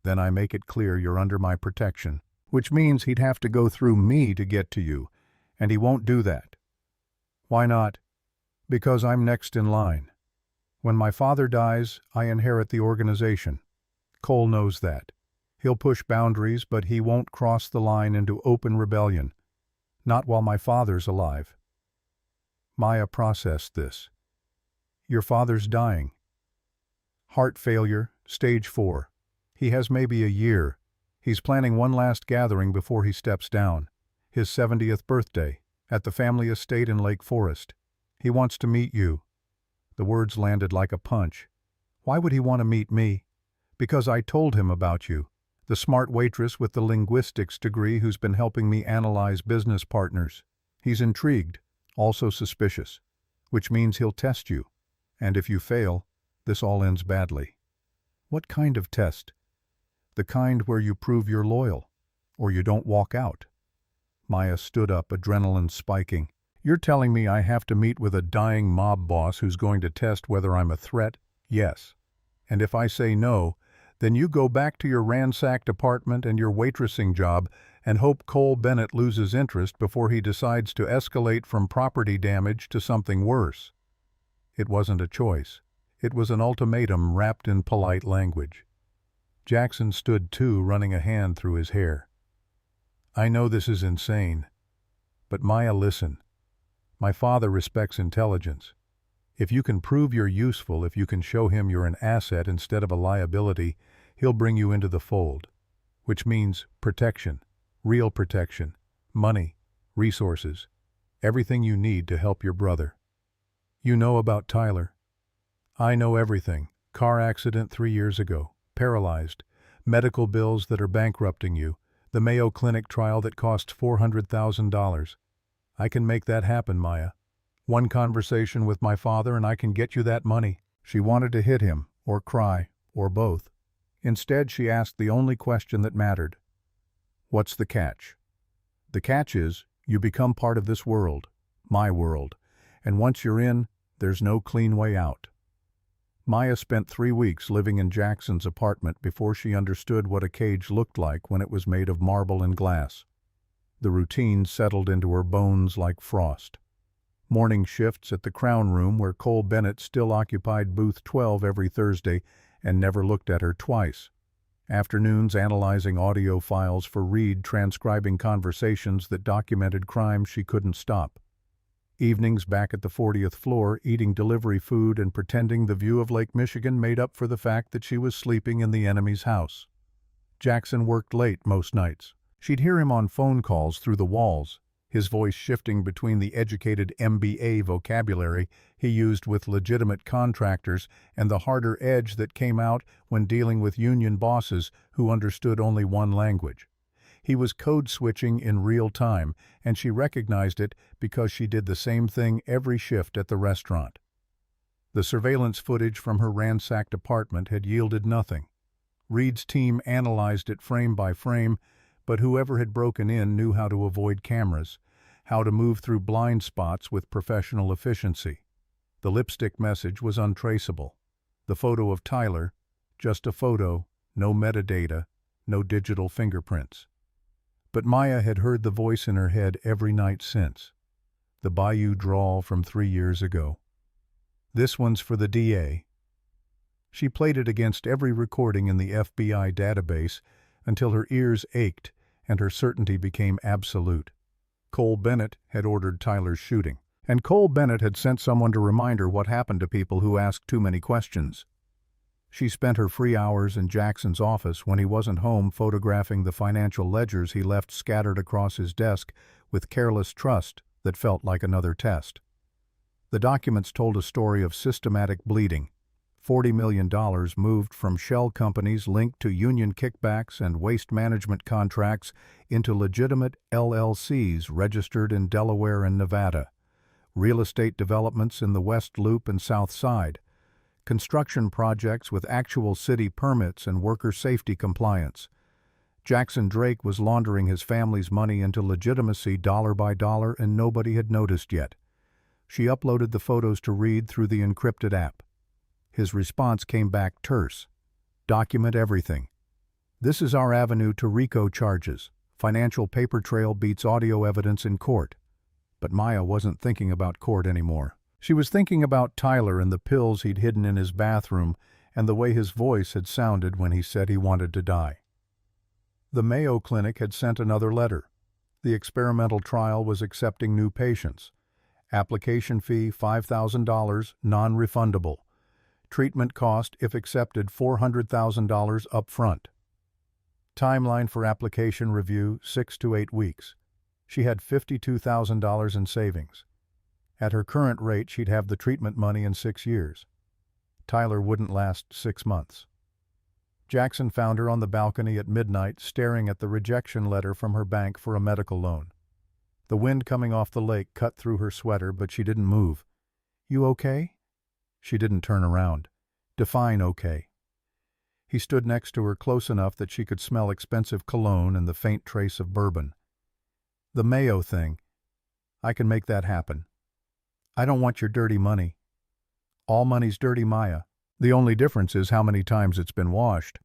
"Then I make it clear you're under my protection, which means he'd have to go through me to get to you, and he won't do that." "Why not?" "Because I'm next in line. When my father dies, I inherit the organization. Cole knows that. He'll push boundaries, but he won't cross the line into open rebellion. Not while my father's alive." Maya processed this. "Your father's dying." "Heart failure, stage 4. He has maybe a year. He's planning one last gathering before he steps down. His 70th birthday, at the family estate in Lake Forest. He wants to meet you." The words landed like a punch. "Why would he want to meet me?" "Because I told him about you. The smart waitress with the linguistics degree who's been helping me analyze business partners. He's intrigued, also suspicious, which means he'll test you. And if you fail, this all ends badly." "What kind of test?" "The kind where you prove you're loyal, or you don't walk out." Maya stood up, adrenaline spiking. "You're telling me I have to meet with a dying mob boss who's going to test whether I'm a threat?" "Yes. And if I say no, then you go back to your ransacked apartment and your waitressing job and hope Cole Bennett loses interest before he decides to escalate from property damage to something worse." It wasn't a choice. It was an ultimatum wrapped in polite language. Jackson stood too, running a hand through his hair. "I know this is insane. But Maya, listen. My father respects intelligence. If you can prove you're useful, if you can show him you're an asset instead of a liability, he'll bring you into the fold. Which means protection, real protection, money, resources, everything you need to help your brother." "You know about Tyler?" "I know everything. Car accident 3 years ago. Paralyzed. Medical bills that are bankrupting you. The Mayo Clinic trial that cost $400,000. I can make that happen, Maya. One conversation with my father and I can get you that money." She wanted to hit him, or cry, or both. Instead, she asked the only question that mattered. "What's the catch?" "The catch is, you become part of this world, my world, and once you're in, there's no clean way out." Maya spent 3 weeks living in Jackson's apartment before she understood what a cage looked like when it was made of marble and glass. The routine settled into her bones like frost. Morning shifts at the Crown Room where Cole Bennett still occupied booth 12 every Thursday and never looked at her twice. Afternoons analyzing audio files for Reed, transcribing conversations that documented crimes she couldn't stop. Evenings back at the 40th floor, eating delivery food and pretending the view of Lake Michigan made up for the fact that she was sleeping in the enemy's house. Jackson worked late most nights. She'd hear him on phone calls through the walls, his voice shifting between the educated MBA vocabulary he used with legitimate contractors and the harder edge that came out when dealing with union bosses who understood only one language. He was code-switching in real time, and she recognized it because she did the same thing every shift at the restaurant. The surveillance footage from her ransacked apartment had yielded nothing. Reed's team analyzed it frame by frame, but whoever had broken in knew how to avoid cameras, how to move through blind spots with professional efficiency. The lipstick message was untraceable. The photo of Tyler, just a photo, no metadata, no digital fingerprints. But Maya had heard the voice in her head every night since. The Bayou drawl from 3 years ago. This one's for the DA. She played it against every recording in the FBI database until her ears ached and her certainty became absolute. Cole Bennett had ordered Tyler's shooting, and Cole Bennett had sent someone to remind her what happened to people who asked too many questions. She spent her free hours in Jackson's office when he wasn't home, photographing the financial ledgers he left scattered across his desk with careless trust that felt like another test. The documents told a story of systematic bleeding. $40 million moved from shell companies linked to union kickbacks and waste management contracts into legitimate LLCs registered in Delaware and Nevada. Real estate developments in the West Loop and South Side. Construction projects with actual city permits and worker safety compliance. Jackson Drake was laundering his family's money into legitimacy dollar by dollar, and nobody had noticed yet. She uploaded the photos to Reed through the encrypted app. His response came back terse. Document everything. This is our avenue to RICO charges. Financial paper trail beats audio evidence in court. But Maya wasn't thinking about court anymore. She was thinking about Tyler and the pills he'd hidden in his bathroom and the way his voice had sounded when he said he wanted to die. The Mayo Clinic had sent another letter. The experimental trial was accepting new patients. Application fee $5,000, non-refundable. Treatment cost, if accepted, $400,000 up front. Timeline for application review, 6 to 8 weeks. She had $52,000 in savings. At her current rate, she'd have the treatment money in 6 years. Tyler wouldn't last 6 months. Jackson found her on the balcony at midnight, staring at the rejection letter from her bank for a medical loan. The wind coming off the lake cut through her sweater, but she didn't move. "You okay?" She didn't turn around. Define okay. He stood next to her, close enough that she could smell expensive cologne and the faint trace of bourbon. "The Mayo thing. I can make that happen. I don't want your dirty money." "All money's dirty, Maya. The only difference is how many times it's been washed."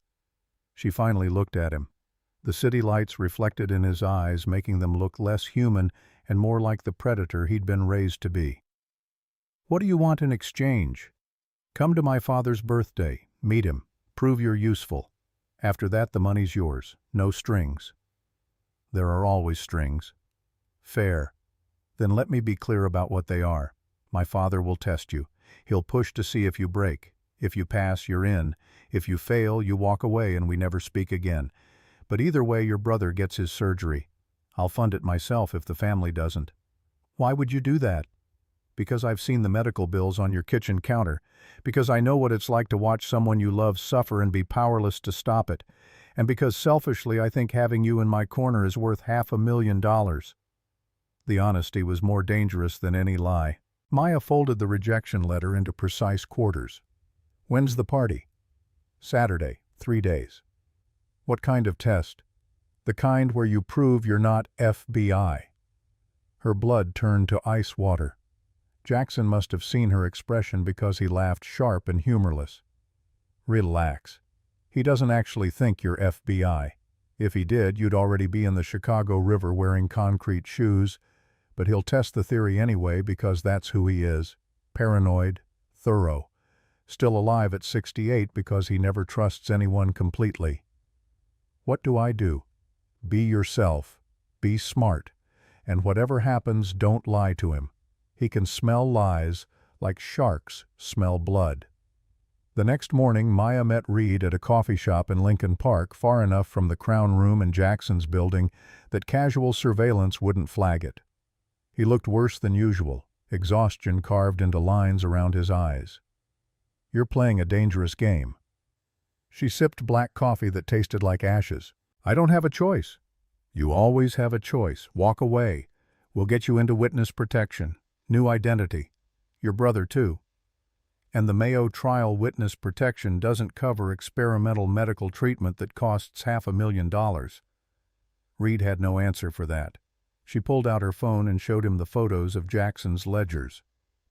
She finally looked at him. The city lights reflected in his eyes, making them look less human and more like the predator he'd been raised to be. "What do you want in exchange?" "Come to my father's birthday, meet him, prove you're useful. After that, the money's yours, no strings." "There are always strings." "Fair. Then let me be clear about what they are. My father will test you. He'll push to see if you break. If you pass, you're in. If you fail, you walk away and we never speak again. But either way, your brother gets his surgery. I'll fund it myself if the family doesn't." "Why would you do that?" "Because I've seen the medical bills on your kitchen counter. Because I know what it's like to watch someone you love suffer and be powerless to stop it. And because selfishly I think having you in my corner is worth $500,000. The honesty was more dangerous than any lie. Maya folded the rejection letter into precise quarters. "When's the party?" "Saturday, 3 days." "What kind of test?" "The kind where you prove you're not FBI." Her blood turned to ice water. Jackson must have seen her expression because he laughed sharp and humorless. "Relax. He doesn't actually think you're FBI. If he did, you'd already be in the Chicago River wearing concrete shoes. but he'll test the theory anyway because that's who he is. Paranoid, thorough, still alive at 68 because he never trusts anyone completely. What do I do? Be yourself. Be smart. And whatever happens, don't lie to him. He can smell lies like sharks smell blood. The next morning, Maya met Reed at a coffee shop in Lincoln Park, far enough from the Crown Room in Jackson's building that casual surveillance wouldn't flag it. He looked worse than usual, exhaustion carved into lines around his eyes. "You're playing a dangerous game." She sipped black coffee that tasted like ashes. "I don't have a choice." "You always have a choice. Walk away. We'll get you into witness protection. New identity. Your brother, too. And the Mayo trial witness protection doesn't cover experimental medical treatment that costs $500,000. Reed had no answer for that. She pulled out her phone and showed him the photos of Jackson's ledgers.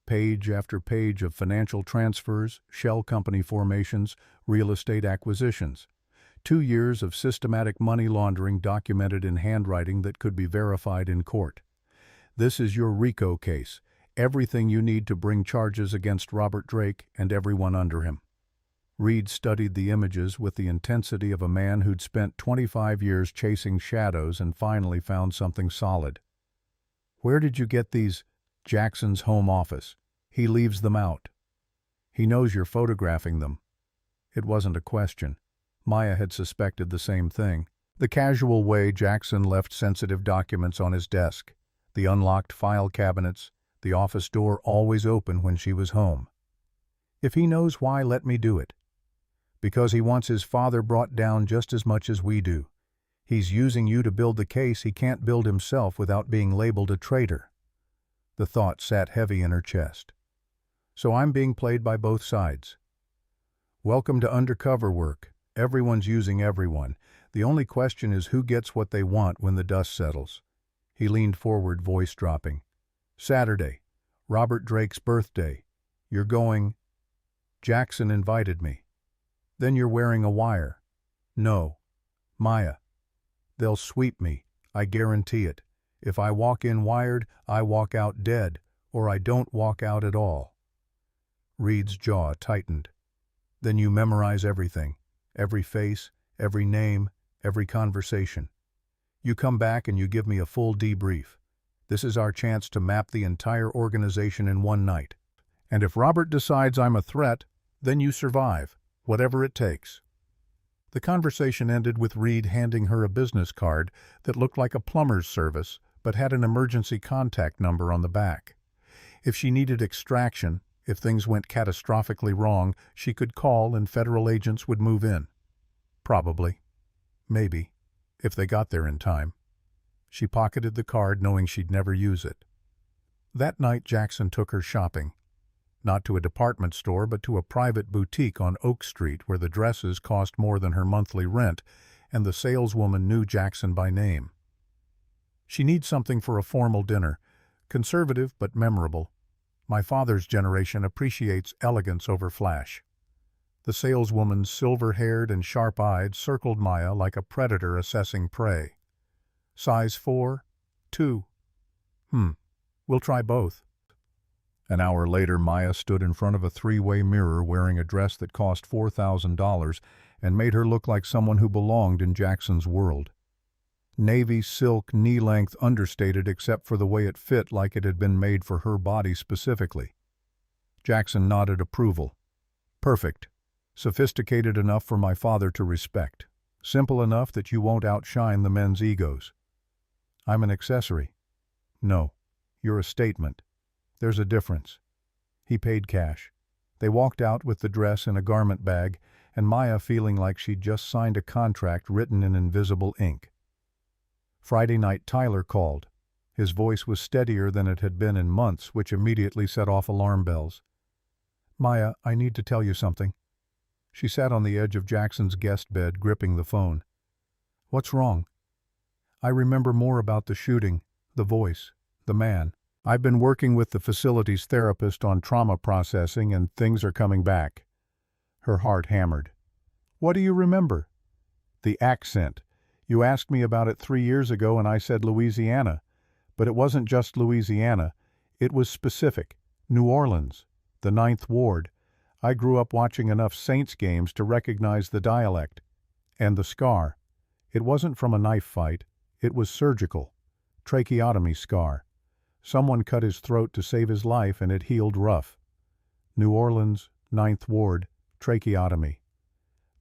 Page after page of financial transfers, shell company formations, real estate acquisitions. 2 years of systematic money laundering documented in handwriting that could be verified in court. This is your RICO case. Everything you need to bring charges against Robert Drake and everyone under him. Reed studied the images with the intensity of a man who'd spent 25 years chasing shadows and finally found something solid. "Where did you get these?" "Jackson's home office. He leaves them out. He knows you're photographing them." It wasn't a question. Maya had suspected the same thing. The casual way Jackson left sensitive documents on his desk, the unlocked file cabinets, the office door always open when she was home. "If he knows why, let me do it. Because he wants his father brought down just as much as we do. He's using you to build the case he can't build himself without being labeled a traitor." The thought sat heavy in her chest. "So I'm being played by both sides. Welcome to undercover work. Everyone's using everyone. The only question is who gets what they want when the dust settles." He leaned forward, voice dropping. "Saturday, Robert Drake's birthday. You're going." "Jackson invited me." "Then you're wearing a wire." "No. Maya. They'll sweep me. I guarantee it. If I walk in wired, I walk out dead, or I don't walk out at all." Reed's jaw tightened. "Then you memorize everything. Every face, every name, every conversation. You come back and you give me a full debrief. This is our chance to map the entire organization in one night. And if Robert decides I'm a threat, then you survive, whatever it takes." The conversation ended with Reed handing her a business card that looked like a plumber's service, but had an emergency contact number on the back. If she needed extraction, if things went catastrophically wrong, she could call and federal agents would move in. Probably. Maybe. If they got there in time. She pocketed the card knowing she'd never use it. That night Jackson took her shopping. Not to a department store, but to a private boutique on Oak Street where the dresses cost more than her monthly rent, and the saleswoman knew Jackson by name. "She needs something for a formal dinner. Conservative but memorable. My father's generation appreciates elegance over flash." The saleswoman, silver-haired and sharp-eyed, circled Maya like a predator assessing prey. "Size 4? 2? We'll try both." An hour later, Maya stood in front of a three-way mirror wearing a dress that cost $4,000 and made her look like someone who belonged in Jackson's world. Navy silk, knee-length, understated except for the way it fit like it had been made for her body specifically. Jackson nodded approval. "Perfect. Sophisticated enough for my father to respect. Simple enough that you won't outshine the men's egos." "I'm an accessory." "No. You're a statement. There's a difference." He paid cash. They walked out with the dress in a garment bag, and Maya feeling like she'd just signed a contract written in invisible ink. Friday night Tyler called. His voice was steadier than it had been in months, which immediately set off alarm bells. "Maya, I need to tell you something." She sat on the edge of Jackson's guest bed, gripping the phone. "What's wrong?" "I remember more about the shooting, the voice, the man. I've been working with the facility's therapist on trauma processing and things are coming back." Her heart hammered. "What do you remember?" "The accent. You asked me about it 3 years ago and I said Louisiana. But it wasn't just Louisiana. It was specific. New Orleans, the Ninth Ward. I grew up watching enough Saints games to recognize the dialect. And the scar. It wasn't from a knife fight. It was surgical. Tracheotomy scar. Someone cut his throat to save his life and it healed rough. New Orleans, Ninth Ward, tracheotomy.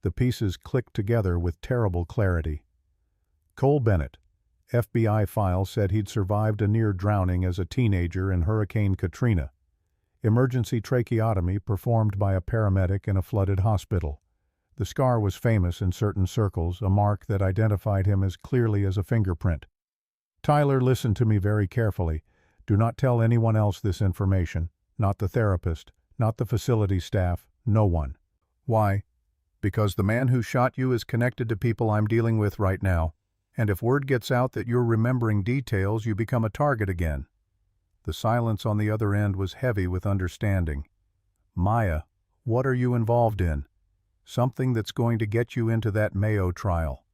The pieces clicked together with terrible clarity. Cole Bennett. FBI file said he'd survived a near drowning as a teenager in Hurricane Katrina. Emergency tracheotomy performed by a paramedic in a flooded hospital. The scar was famous in certain circles, a mark that identified him as clearly as a fingerprint. Tyler listened to me very carefully. Do not tell anyone else this information. Not the therapist, not the facility staff, no one. Why? Because the man who shot you is connected to people I'm dealing with right now. And if word gets out that you're remembering details, you become a target again. The silence on the other end was heavy with understanding. Maya, what are you involved in? Something that's going to get you into that Mayo trial.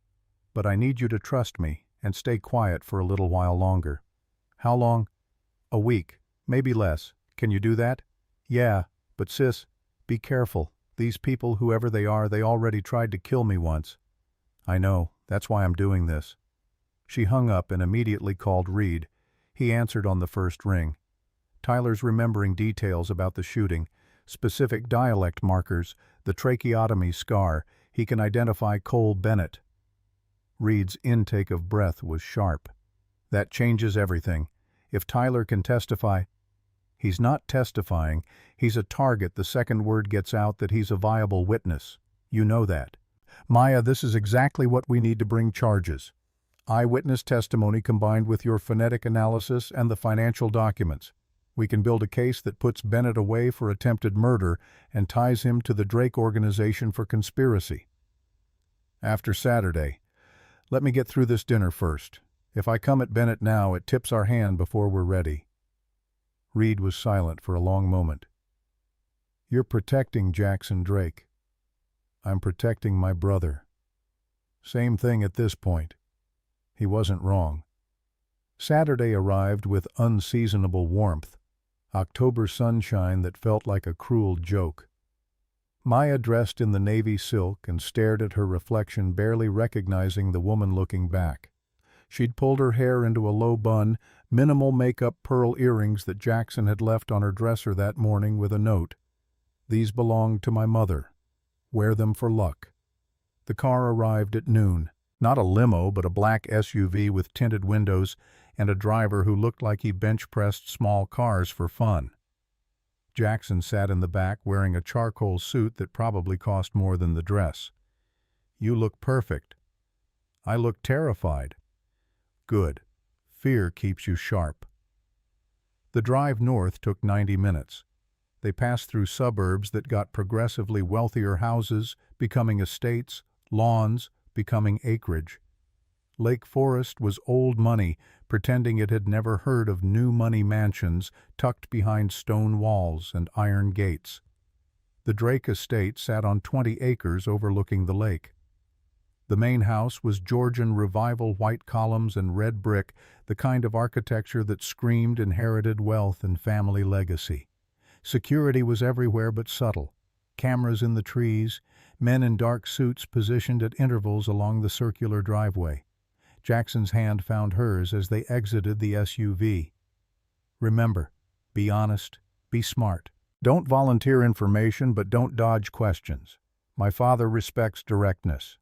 But I need you to trust me and stay quiet for a little while longer. How long? A week, maybe less. Can you do that? Yeah, but sis, be careful. These people, whoever they are, they already tried to kill me once. I know, that's why I'm doing this. She hung up and immediately called Reed. He answered on the first ring. Tyler's remembering details about the shooting, specific dialect markers, the tracheotomy scar. He can identify Cole Bennett. Reed's intake of breath was sharp. That changes everything. If Tyler can testify, he's not testifying. He's a target the second word gets out that he's a viable witness. You know that. Maya, this is exactly what we need to bring charges. Eyewitness testimony combined with your phonetic analysis and the financial documents. We can build a case that puts Bennett away for attempted murder and ties him to the Drake organization for conspiracy. After Saturday. Let me get through this dinner first. If I come at Bennett now, it tips our hand before we're ready. Reed was silent for a long moment. You're protecting Jackson Drake. I'm protecting my brother. Same thing at this point. He wasn't wrong. Saturday arrived with unseasonable warmth, October sunshine that felt like a cruel joke. Maya dressed in the navy silk and stared at her reflection, barely recognizing the woman looking back. She'd pulled her hair into a low bun, minimal makeup, pearl earrings that Jackson had left on her dresser that morning with a note. These belong to my mother. Wear them for luck. The car arrived at noon. Not a limo, but a black SUV with tinted windows and a driver who looked like he bench-pressed small cars for fun. Jackson sat in the back wearing a charcoal suit that probably cost more than the dress. You look perfect. I look terrified. Good. Fear keeps you sharp. The drive north took 90 minutes. They passed through suburbs that got progressively wealthier houses, becoming estates, lawns, becoming acreage. Lake Forest was old money, pretending it had never heard of new money mansions tucked behind stone walls and iron gates. The Drake estate sat on 20 acres overlooking the lake. The main house was Georgian Revival white columns and red brick, the kind of architecture that screamed inherited wealth and family legacy. Security was everywhere but subtle. Cameras in the trees, men in dark suits positioned at intervals along the circular driveway. Jackson's hand found hers as they exited the SUV. Remember, be honest, be smart. Don't volunteer information, but don't dodge questions. My father respects directness.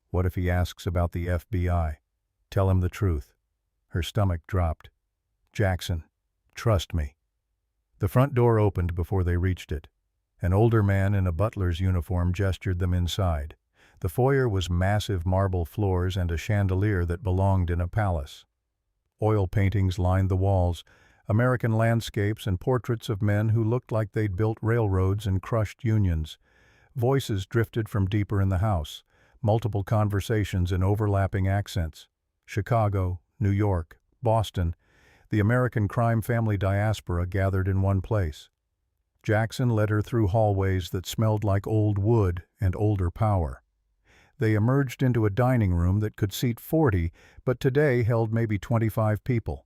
What if he asks about the FBI? Tell him the truth. Her stomach dropped. Jackson, trust me. The front door opened before they reached it. An older man in a butler's uniform gestured them inside. The foyer was massive marble floors and a chandelier that belonged in a palace. Oil paintings lined the walls, American landscapes and portraits of men who looked like they'd built railroads and crushed unions. Voices drifted from deeper in the house, multiple conversations in overlapping accents. Chicago, New York, Boston, the American crime family diaspora gathered in one place. Jackson led her through hallways that smelled like old wood and older power. They emerged into a dining room that could seat 40, but today held maybe 25 people.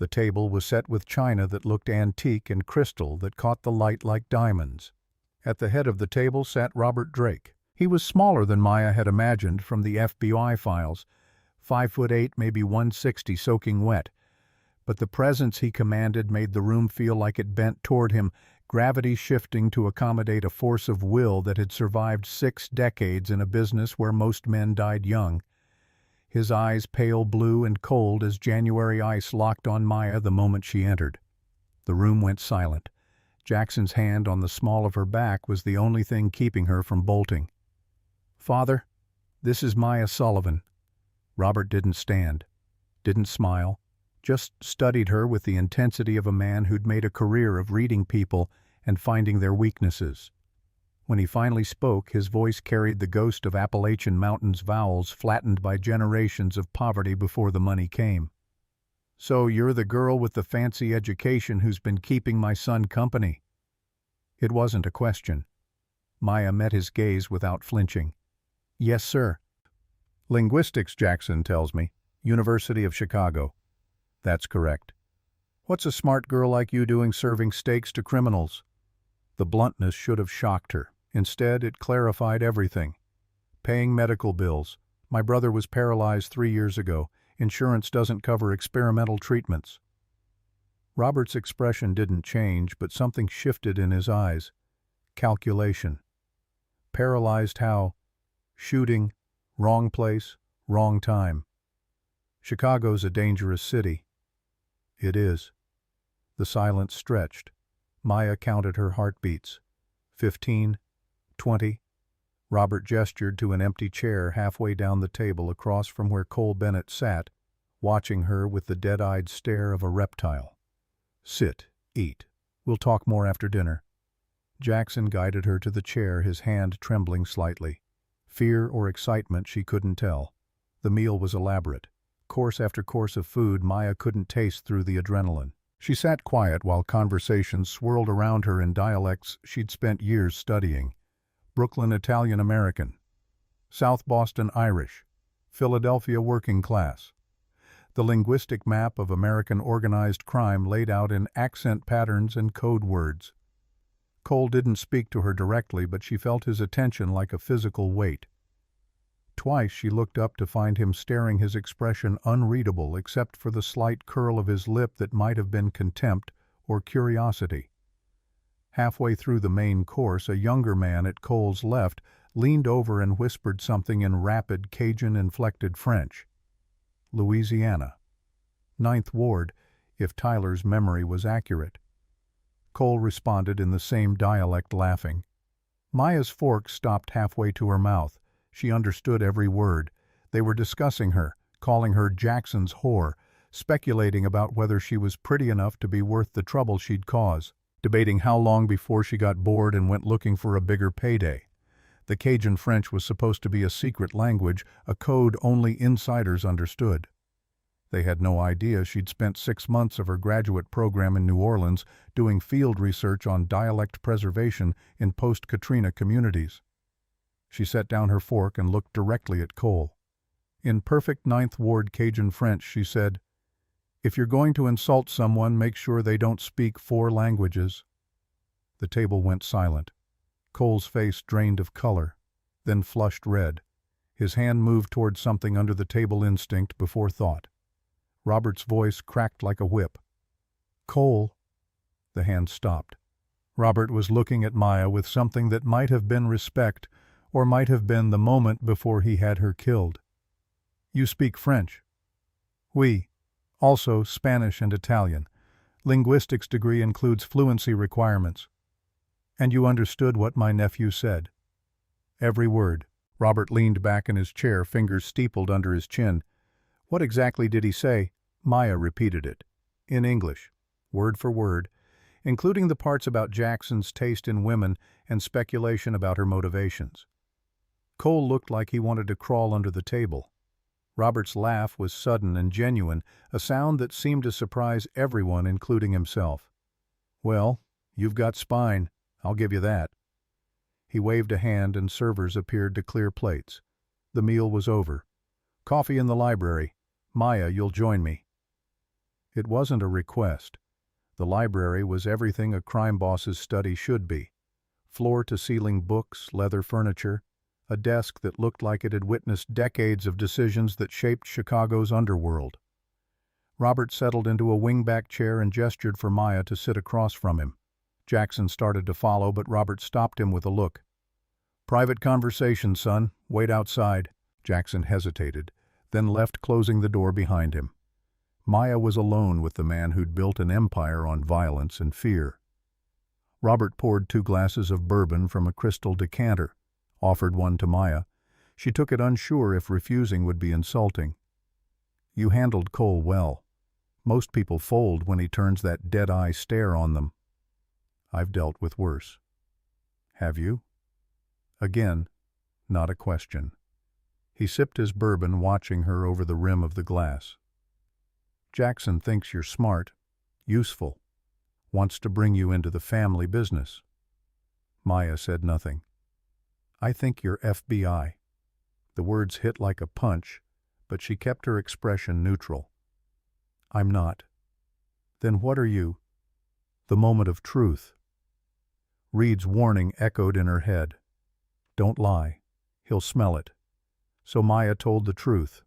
The table was set with china that looked antique and crystal that caught the light like diamonds. At the head of the table sat Robert Drake. He was smaller than Maya had imagined from the FBI files, 5'8", maybe 160, soaking wet. But the presence he commanded made the room feel like it bent toward him, gravity shifting to accommodate a force of will that had survived 6 decades in a business where most men died young. His eyes pale blue and cold as January ice locked on Maya the moment she entered. The room went silent. Jackson's hand on the small of her back was the only thing keeping her from bolting. "Father, this is Maya Sullivan." Robert didn't stand, didn't smile, just studied her with the intensity of a man who'd made a career of reading people and finding their weaknesses. When he finally spoke, his voice carried the ghost of Appalachian Mountains vowels flattened by generations of poverty before the money came. "So you're the girl with the fancy education who's been keeping my son company?" It wasn't a question. Maya met his gaze without flinching. "Yes, sir." "Linguistics, Jackson tells me. University of Chicago." "That's correct." "What's a smart girl like you doing serving steaks to criminals?" The bluntness should have shocked her. Instead, it clarified everything. "Paying medical bills. My brother was paralyzed 3 years ago. Insurance doesn't cover experimental treatments." Robert's expression didn't change, but something shifted in his eyes. Calculation. Paralyzed how? Shooting. Wrong place. Wrong time. "Chicago's a dangerous city." "It is." The silence stretched. Maya counted her heartbeats. 15, 20. Robert gestured to an empty chair halfway down the table across from where Cole Bennett sat, watching her with the dead-eyed stare of a reptile. "Sit, eat. We'll talk more after dinner." Jackson guided her to the chair, his hand trembling slightly. Fear or excitement, she couldn't tell. The meal was elaborate. Course after course of food Maya couldn't taste through the adrenaline. She sat quiet while conversations swirled around her in dialects she'd spent years studying. Brooklyn Italian-American, South Boston Irish, Philadelphia working class. The linguistic map of American organized crime laid out in accent patterns and code words. Cole didn't speak to her directly, but she felt his attention like a physical weight. Twice she looked up to find him staring, his expression unreadable except for the slight curl of his lip that might have been contempt or curiosity. Halfway through the main course, a younger man at Cole's left leaned over and whispered something in rapid Cajun-inflected French. Louisiana. 9th Ward, if Tyler's memory was accurate. Cole responded in the same dialect, laughing. Maya's fork stopped halfway to her mouth. She understood every word. They were discussing her, calling her Jackson's whore, speculating about whether she was pretty enough to be worth the trouble she'd cause, debating how long before she got bored and went looking for a bigger payday. The Cajun French was supposed to be a secret language, a code only insiders understood. They had no idea she'd spent 6 months of her graduate program in New Orleans doing field research on dialect preservation in post-Katrina communities. She set down her fork and looked directly at Cole. In perfect 9th Ward Cajun French, she said, "If you're going to insult someone, make sure they don't speak 4 languages." The table went silent. Cole's face drained of color, then flushed red. His hand moved toward something under the table, instinct before thought. Robert's voice cracked like a whip. "Cole." The hand stopped. Robert was looking at Maya with something that might have been respect, or might have been the moment before he had her killed. "You speak French?" "Oui. Also Spanish and Italian. Linguistics degree includes fluency requirements." "And you understood what my nephew said?" "Every word." Robert leaned back in his chair, fingers steepled under his chin. "What exactly did he say?" Maya repeated it. In English, word for word, including the parts about Jackson's taste in women and speculation about her motivations. Cole looked like he wanted to crawl under the table. Robert's laugh was sudden and genuine, a sound that seemed to surprise everyone, including himself. "Well, you've got spine, I'll give you that." He waved a hand and servers appeared to clear plates. The meal was over. "Coffee in the library. Maya, you'll join me." It wasn't a request. The library was everything a crime boss's study should be. Floor-to-ceiling books, leather furniture, a desk that looked like it had witnessed decades of decisions that shaped Chicago's underworld. Robert settled into a wingback chair and gestured for Maya to sit across from him. Jackson started to follow, but Robert stopped him with a look. "Private conversation, son. Wait outside." Jackson hesitated, then left, closing the door behind him. Maya was alone with the man who'd built an empire on violence and fear. Robert poured 2 glasses of bourbon from a crystal decanter, offered one to Maya. She took it, unsure if refusing would be insulting. "You handled Cole well. Most people fold when he turns that dead-eye stare on them." "I've dealt with worse." "Have you?" Again, not a question. He sipped his bourbon, watching her over the rim of the glass. "Jackson thinks you're smart, useful, wants to bring you into the family business." Maya said nothing. "I think you're FBI." The words hit like a punch, but she kept her expression neutral. "I'm not." "Then what are you?" The moment of truth. Reed's warning echoed in her head. Don't lie. He'll smell it. So Maya told the truth.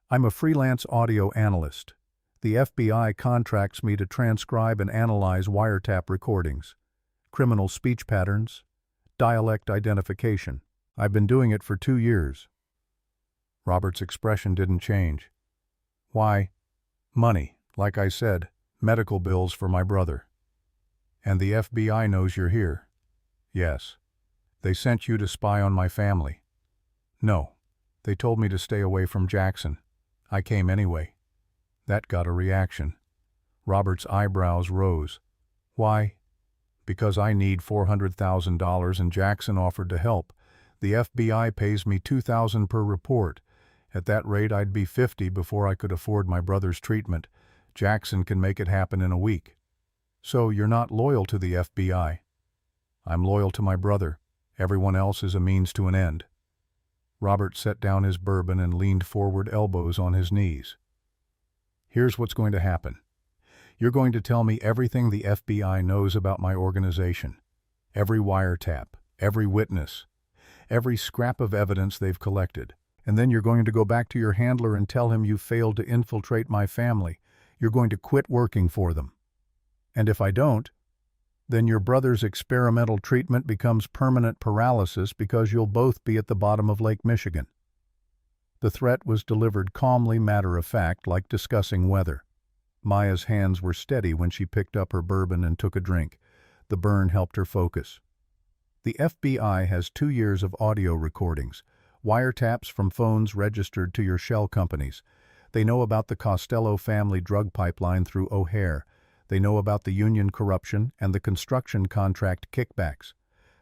"I'm a freelance audio analyst. The FBI contracts me to transcribe and analyze wiretap recordings, criminal speech patterns, dialect identification. I've been doing it for 2 years. Robert's expression didn't change. "Why?" "Money, like I said, medical bills for my brother." "And the FBI knows you're here?" "Yes." "They sent you to spy on my family?" "No. They told me to stay away from Jackson. I came anyway." That got a reaction. Robert's eyebrows rose. "Why?" "Because I need $400,000 and Jackson offered to help. The FBI pays me $2,000 per report. At that rate I'd be 50 before I could afford my brother's treatment. Jackson can make it happen in a week." "So you're not loyal to the FBI?" "I'm loyal to my brother. Everyone else is a means to an end." Robert set down his bourbon and leaned forward, elbows on his knees. "Here's what's going to happen. You're going to tell me everything the FBI knows about my organization. Every wiretap, every witness, every scrap of evidence they've collected. And then you're going to go back to your handler and tell him you failed to infiltrate my family. You're going to quit working for them. And if I don't, then your brother's experimental treatment becomes permanent paralysis because you'll both be at the bottom of Lake Michigan." The threat was delivered calmly, matter-of-fact, like discussing weather. Maya's hands were steady when she picked up her bourbon and took a drink. The burn helped her focus. "The FBI has 2 years of audio recordings, wiretaps from phones registered to your shell companies. They know about the Costello family drug pipeline through O'Hare. They know about the union corruption and the construction contract kickbacks.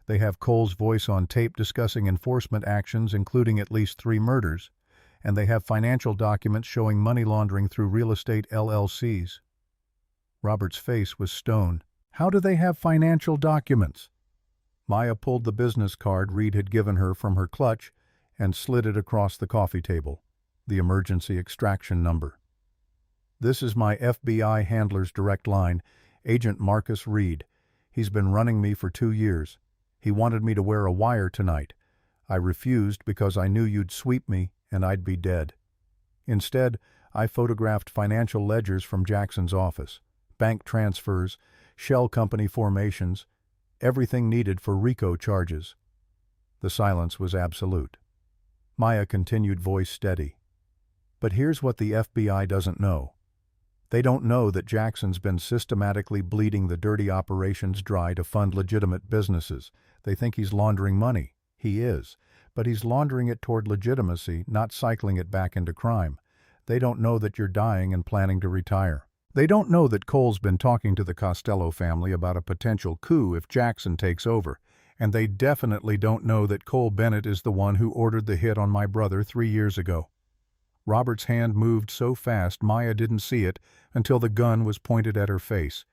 They have Cole's voice on tape discussing enforcement actions, including at least 3 murders. And they have financial documents showing money laundering through real estate LLCs. Robert's face was stone. "How do they have financial documents?" Maya pulled the business card Reed had given her from her clutch and slid it across the coffee table. The emergency extraction number. "This is my FBI handler's direct line, Agent Marcus Reed. He's been running me for 2 years. He wanted me to wear a wire tonight. I refused because I knew you'd sweep me and I'd be dead. Instead, I photographed financial ledgers from Jackson's office, bank transfers, shell company formations, everything needed for RICO charges." The silence was absolute. Maya continued, voice steady. "But here's what the FBI doesn't know. They don't know that Jackson's been systematically bleeding the dirty operations dry to fund legitimate businesses. They think he's laundering money. He is. But he's laundering it toward legitimacy, not cycling it back into crime. They don't know that you're dying and planning to retire. They don't know that Cole's been talking to the Costello family about a potential coup if Jackson takes over. And they definitely don't know that Cole Bennett is the one who ordered the hit on my brother 3 years ago." Robert's hand moved so fast Maya didn't see it until the gun was pointed at her face.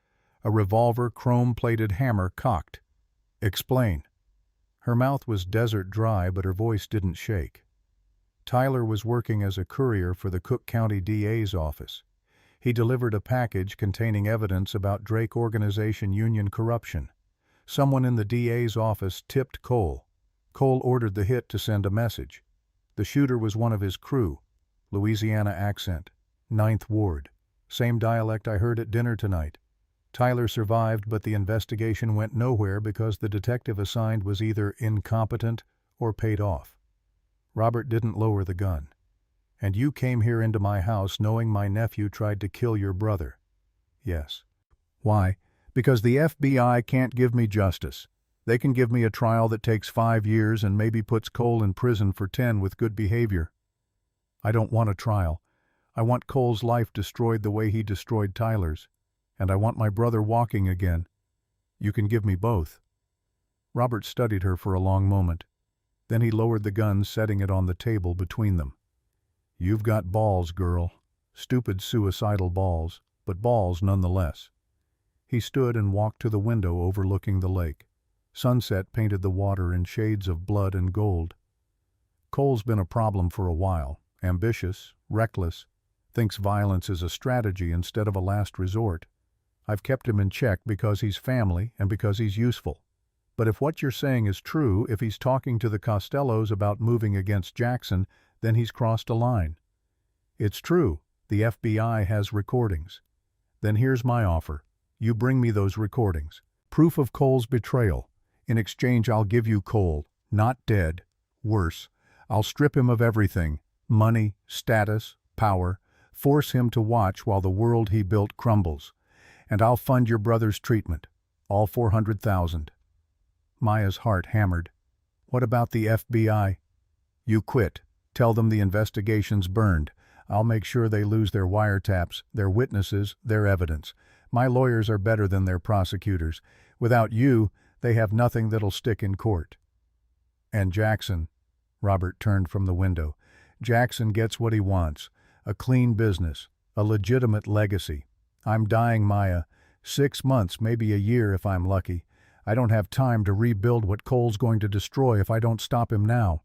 A revolver, chrome-plated hammer cocked. "Explain." Her mouth was desert dry, but her voice didn't shake. "Tyler was working as a courier for the Cook County DA's office. He delivered a package containing evidence about Drake Organization union corruption. Someone in the DA's office tipped Cole. Cole ordered the hit to send a message. The shooter was one of his crew. Louisiana accent. 9th Ward. Same dialect I heard at dinner tonight. Tyler survived, but the investigation went nowhere because the detective assigned was either incompetent or paid off. Robert didn't lower the gun. And you came here into my house knowing my nephew tried to kill your brother. Yes. Why? Because the FBI can't give me justice. They can give me a trial that takes 5 years and maybe puts Cole in prison for 10 with good behavior. I don't want a trial. I want Cole's life destroyed the way he destroyed Tyler's. And I want my brother walking again. You can give me both. Robert studied her for a long moment. Then he lowered the gun, setting it on the table between them. You've got balls, girl. Stupid, suicidal balls, but balls nonetheless. He stood and walked to the window overlooking the lake. Sunset painted the water in shades of blood and gold. Cole's been a problem for a while. Ambitious, reckless, thinks violence is a strategy instead of a last resort. I've kept him in check because he's family and because he's useful. But if what you're saying is true, if he's talking to the Costellos about moving against Jackson, then he's crossed a line. It's true, the FBI has recordings. Then here's my offer. You bring me those recordings. Proof of Cole's betrayal. In exchange, I'll give you Cole, not dead. Worse, I'll strip him of everything. Money, status, power. Force him to watch while the world he built crumbles. And I'll fund your brother's treatment. All $400,000. Maya's heart hammered. What about the FBI? You quit. Tell them the investigation's burned. I'll make sure they lose their wiretaps, their witnesses, their evidence. My lawyers are better than their prosecutors. Without you, they have nothing that'll stick in court. And Jackson, Robert turned from the window. Jackson gets what he wants. A clean business. A legitimate legacy. I'm dying, Maya. 6 months, maybe a year if I'm lucky. I don't have time to rebuild what Cole's going to destroy if I don't stop him now.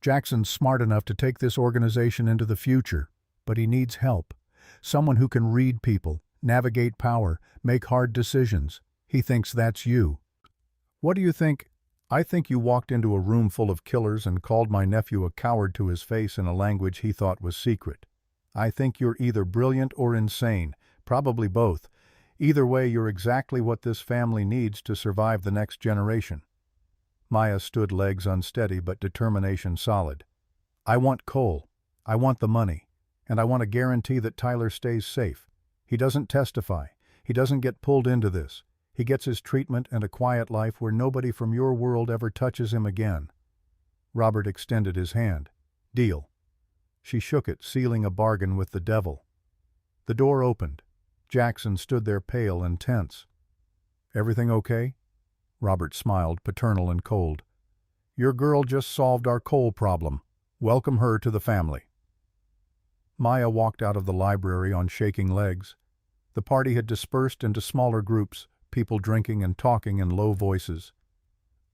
Jackson's smart enough to take this organization into the future, but he needs help. Someone who can read people, navigate power, make hard decisions. He thinks that's you. What do you think? I think you walked into a room full of killers and called my nephew a coward to his face in a language he thought was secret. I think you're either brilliant or insane, probably both. Either way, you're exactly what this family needs to survive the next generation. Maya stood, legs unsteady but determination solid. I want Cole. I want the money. And I want a guarantee that Tyler stays safe. He doesn't testify. He doesn't get pulled into this. He gets his treatment and a quiet life where nobody from your world ever touches him again. Robert extended his hand. Deal. She shook it, sealing a bargain with the devil. The door opened. Jackson stood there pale and tense. Everything okay? Robert smiled, paternal and cold. Your girl just solved our Cole problem. Welcome her to the family. Maya walked out of the library on shaking legs. The party had dispersed into smaller groups, people drinking and talking in low voices.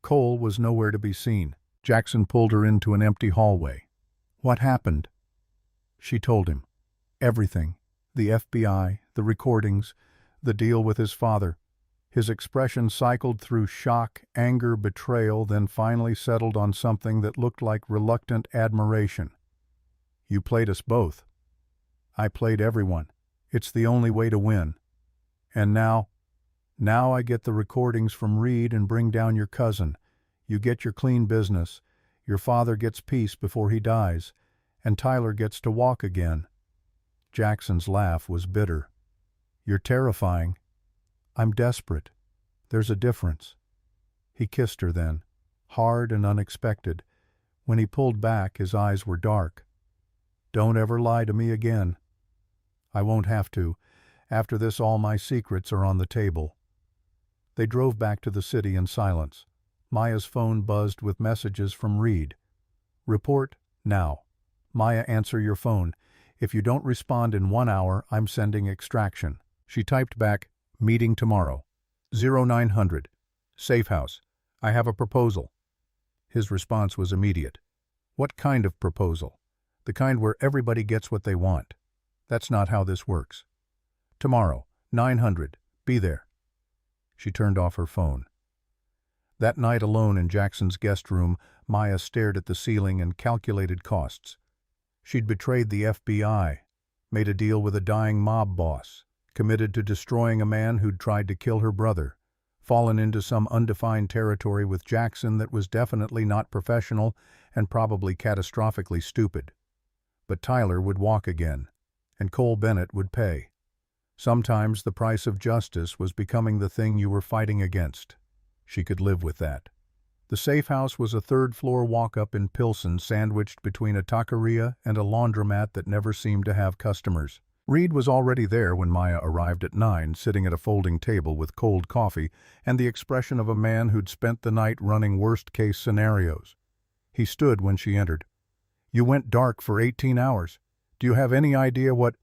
Cole was nowhere to be seen. Jackson pulled her into an empty hallway. What happened? She told him. Everything. The FBI, the recordings, the deal with his father. His expression cycled through shock, anger, betrayal, then finally settled on something that looked like reluctant admiration. You played us both. I played everyone. It's the only way to win. And now I get the recordings from Reed and bring down your cousin. You get your clean business. Your father gets peace before he dies. And Tyler gets to walk again. Jackson's laugh was bitter. You're terrifying. I'm desperate. There's a difference. He kissed her then, hard and unexpected. When he pulled back, his eyes were dark. Don't ever lie to me again. I won't have to. After this, all my secrets are on the table. They drove back to the city in silence. Maya's phone buzzed with messages from Reed. Report now. Maya, answer your phone. If you don't respond in 1 hour, I'm sending extraction. She typed back, meeting tomorrow. 0900. Safe house. I have a proposal. His response was immediate. What kind of proposal? The kind where everybody gets what they want. That's not how this works. Tomorrow, 900. Be there." She turned off her phone. That night alone in Jackson's guest room, Maya stared at the ceiling and calculated costs. She'd betrayed the FBI, made a deal with a dying mob boss, committed to destroying a man who'd tried to kill her brother, fallen into some undefined territory with Jackson that was definitely not professional and probably catastrophically stupid. But Tyler would walk again, and Cole Bennett would pay. Sometimes the price of justice was becoming the thing you were fighting against. She could live with that. The safe house was a third-floor walk-up in Pilsen, sandwiched between a taqueria and a laundromat that never seemed to have customers. Reed was already there when Maya arrived at 9, sitting at a folding table with cold coffee and the expression of a man who'd spent the night running worst-case scenarios. He stood when she entered. "You went dark for 18 hours. Do you have any idea what—"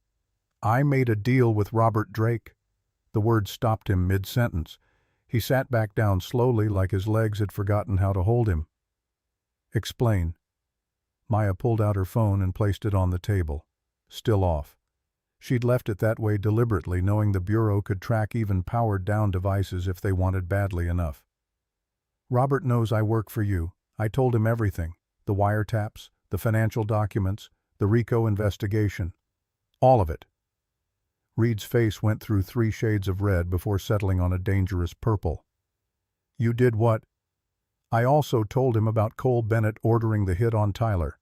"I made a deal with Robert Drake." The words stopped him mid-sentence. He sat back down slowly, like his legs had forgotten how to hold him. "Explain." Maya pulled out her phone and placed it on the table. Still off. She'd left it that way deliberately, knowing the Bureau could track even powered-down devices if they wanted badly enough. "Robert knows I work for you. I told him everything. The wiretaps, the financial documents, the RICO investigation. All of it." Reed's face went through 3 shades of red before settling on a dangerous purple. "You did what?" "I also told him about Cole Bennett ordering the hit on Tyler.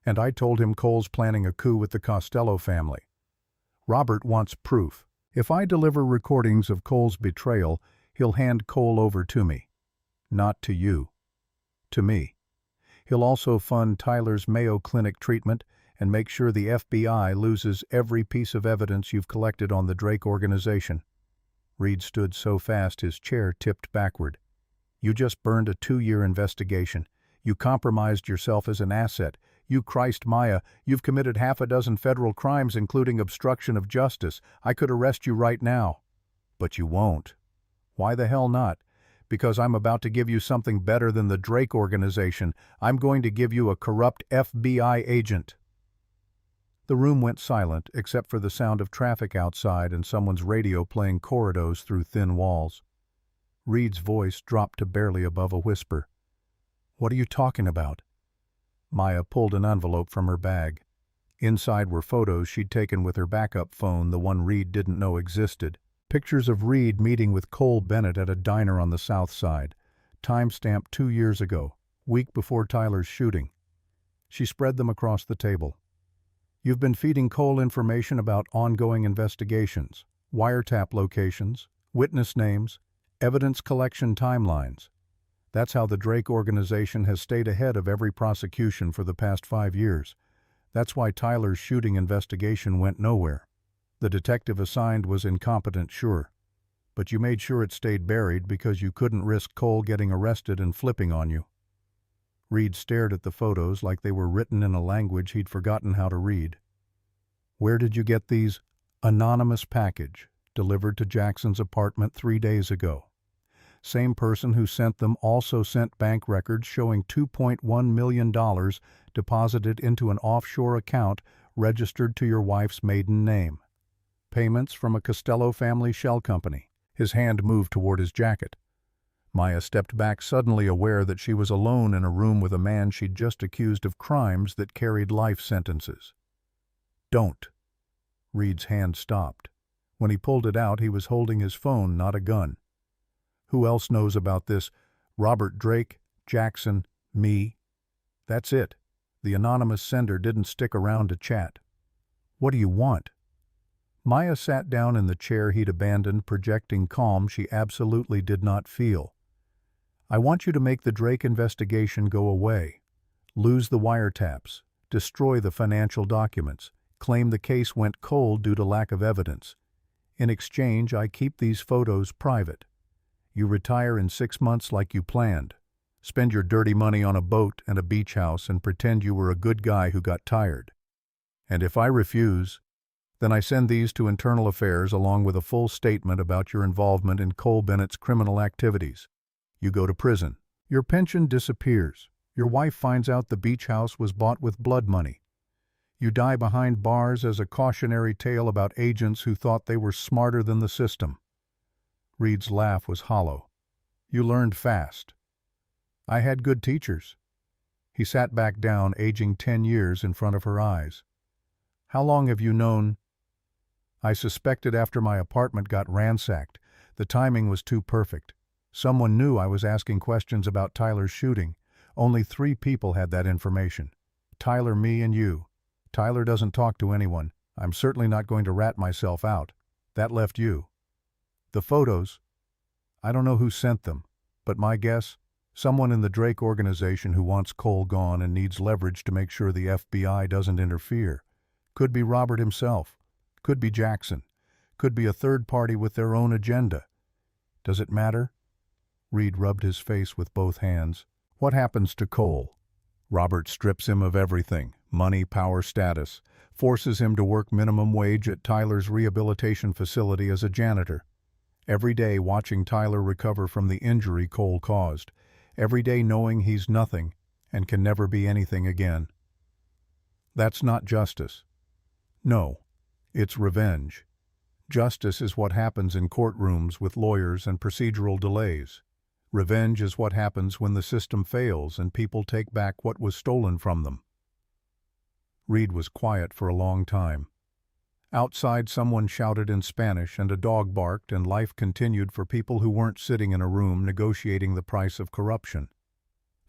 And I told him Cole's planning a coup with the Costello family. Robert wants proof. If I deliver recordings of Cole's betrayal, he'll hand Cole over to me. Not to you. To me. He'll also fund Tyler's Mayo Clinic treatment and make sure the FBI loses every piece of evidence you've collected on the Drake organization." Reed stood so fast his chair tipped backward. "You just burned a 2-year investigation. You compromised yourself as an asset. You Christ Maya, you've committed half a dozen federal crimes including obstruction of justice. I could arrest you right now. But you won't. Why the hell not? Because I'm about to give you something better than the Drake organization. I'm going to give you a corrupt FBI agent." The room went silent, except for the sound of traffic outside and someone's radio playing corridos through thin walls. Reed's voice dropped to barely above a whisper. "What are you talking about?" Maya pulled an envelope from her bag. Inside were photos she'd taken with her backup phone, the one Reed didn't know existed. Pictures of Reed meeting with Cole Bennett at a diner on the South Side. Time-stamped 2 years ago, week before Tyler's shooting. She spread them across the table. "You've been feeding Cole information about ongoing investigations, wiretap locations, witness names, evidence collection timelines. That's how the Drake organization has stayed ahead of every prosecution for the past 5 years. That's why Tyler's shooting investigation went nowhere. The detective assigned was incompetent, sure. But you made sure it stayed buried because you couldn't risk Cole getting arrested and flipping on you." Reed stared at the photos like they were written in a language he'd forgotten how to read. "Where did you get these?" "Anonymous package, delivered to Jackson's apartment 3 days ago. Same person who sent them also sent bank records showing $2.1 million deposited into an offshore account registered to your wife's maiden name. Payments from a Costello family shell company." His hand moved toward his jacket. Maya stepped back, suddenly aware that she was alone in a room with a man she'd just accused of crimes that carried life sentences. "Don't." Reed's hand stopped. When he pulled it out, he was holding his phone, not a gun. "Who else knows about this? Robert Drake, Jackson, me. That's it. The anonymous sender didn't stick around to chat." "What do you want?" Maya sat down in the chair he'd abandoned, projecting calm she absolutely did not feel. "I want you to make the Drake investigation go away. Lose the wiretaps. Destroy the financial documents. Claim the case went cold due to lack of evidence. In exchange, I keep these photos private. You retire in 6 months like you planned. Spend your dirty money on a boat and a beach house and pretend you were a good guy who got tired. And if I refuse, then I send these to Internal Affairs along with a full statement about your involvement in Cole Bennett's criminal activities. You go to prison. Your pension disappears. Your wife finds out the beach house was bought with blood money. You die behind bars as a cautionary tale about agents who thought they were smarter than the system." Reed's laugh was hollow. "You learned fast." "I had good teachers." He sat back down, aging 10 years in front of her eyes. "How long have you known—" "I suspected after my apartment got ransacked. The timing was too perfect. Someone knew I was asking questions about Tyler's shooting. Only 3 people had that information. Tyler, me, and you. Tyler doesn't talk to anyone. I'm certainly not going to rat myself out. That left you. The photos, I don't know who sent them, but my guess, someone in the Drake organization who wants Cole gone and needs leverage to make sure the FBI doesn't interfere. Could be Robert himself. Could be Jackson. Could be a third party with their own agenda. Does it matter?" Reed rubbed his face with both hands. "What happens to Cole? Robert strips him of everything, money, power, status, forces him to work minimum wage at Tyler's rehabilitation facility as a janitor. Every day watching Tyler recover from the injury Cole caused. Every day knowing he's nothing and can never be anything again. That's not justice. No, it's revenge. Justice is what happens in courtrooms with lawyers and procedural delays. Revenge is what happens when the system fails and people take back what was stolen from them." Reed was quiet for a long time. Outside, someone shouted in Spanish and a dog barked, and life continued for people who weren't sitting in a room negotiating the price of corruption.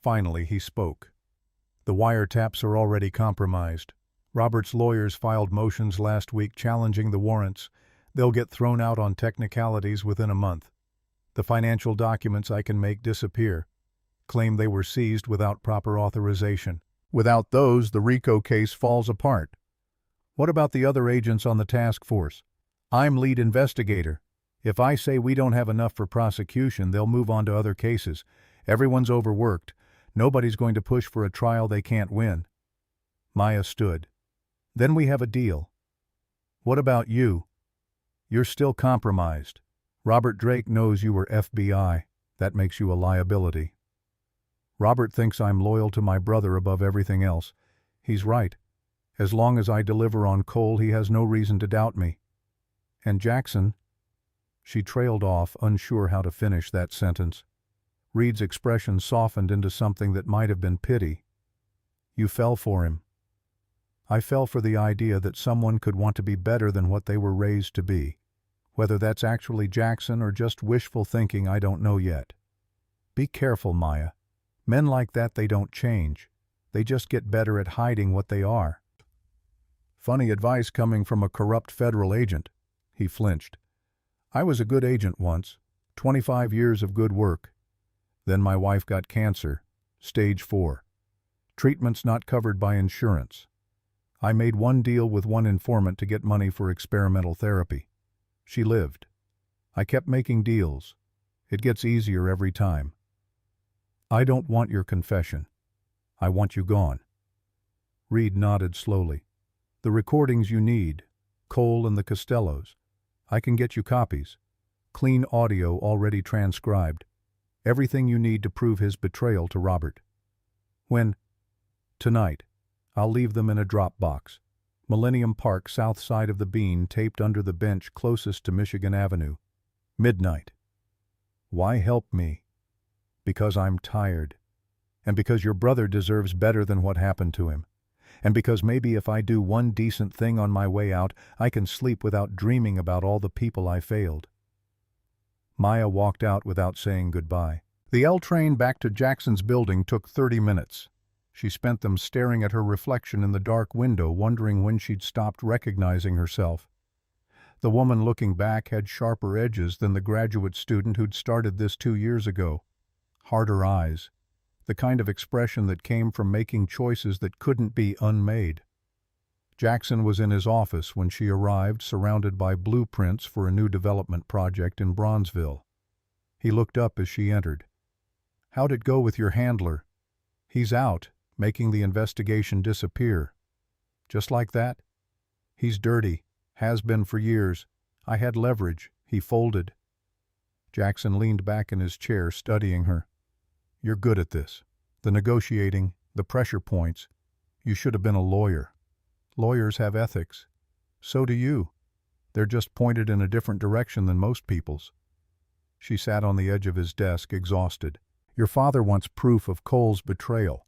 Finally, he spoke. "The wiretaps are already compromised. Robert's lawyers filed motions last week challenging the warrants. They'll get thrown out on technicalities within a month. The financial documents I can make disappear. Claim they were seized without proper authorization. Without those, the RICO case falls apart. What about the other agents on the task force? I'm lead investigator. If I say we don't have enough for prosecution, they'll move on to other cases. Everyone's overworked. Nobody's going to push for a trial they can't win." Maya stood. "Then we have a deal. What about you? You're still compromised. Robert Drake knows you were FBI. That makes you a liability. Robert thinks I'm loyal to my brother above everything else. He's right. As long as I deliver on Cole, he has no reason to doubt me. And Jackson—" She trailed off, unsure how to finish that sentence. Reed's expression softened into something that might have been pity. "You fell for him." "I fell for the idea that someone could want to be better than what they were raised to be. Whether that's actually Jackson or just wishful thinking, I don't know yet. Be careful, Maya. Men like that, they don't change. They just get better at hiding what they are." Funny advice coming from a corrupt federal agent. He flinched. "I was a good agent once. 25 years of good work. Then my wife got cancer, stage 4. Treatment's not covered by insurance. I made one deal with one informant to get money for experimental therapy. She lived. I kept making deals. It gets easier every time. I don't want your confession. I want you gone." Reed nodded slowly. "The recordings you need, Cole and the Costellos. I can get you copies. Clean audio already transcribed. Everything you need to prove his betrayal to Robert. When? Tonight. I'll leave them in a drop box. Millennium Park, south side of the Bean, taped under the bench closest to Michigan Avenue. Midnight. Why help me? Because I'm tired. And because your brother deserves better than what happened to him. And because maybe if I do one decent thing on my way out, I can sleep without dreaming about all the people I failed." Maya walked out without saying goodbye. The L train back to Jackson's building took 30 minutes. She spent them staring at her reflection in the dark window, wondering when she'd stopped recognizing herself. The woman looking back had sharper edges than the graduate student who'd started this 2 years ago. Harder eyes. The kind of expression that came from making choices that couldn't be unmade. Jackson was in his office when she arrived, surrounded by blueprints for a new development project in Bronzeville. He looked up as she entered. "How'd it go with your handler?" "He's out, making the investigation disappear." "Just like that?" "He's dirty. Has been for years. I had leverage. He folded." Jackson leaned back in his chair, studying her. "You're good at this. The negotiating, the pressure points. You should have been a lawyer." Lawyers have ethics. So do you. They're just pointed in a different direction than most people's. She sat on the edge of his desk, exhausted. Your father wants proof of Cole's betrayal.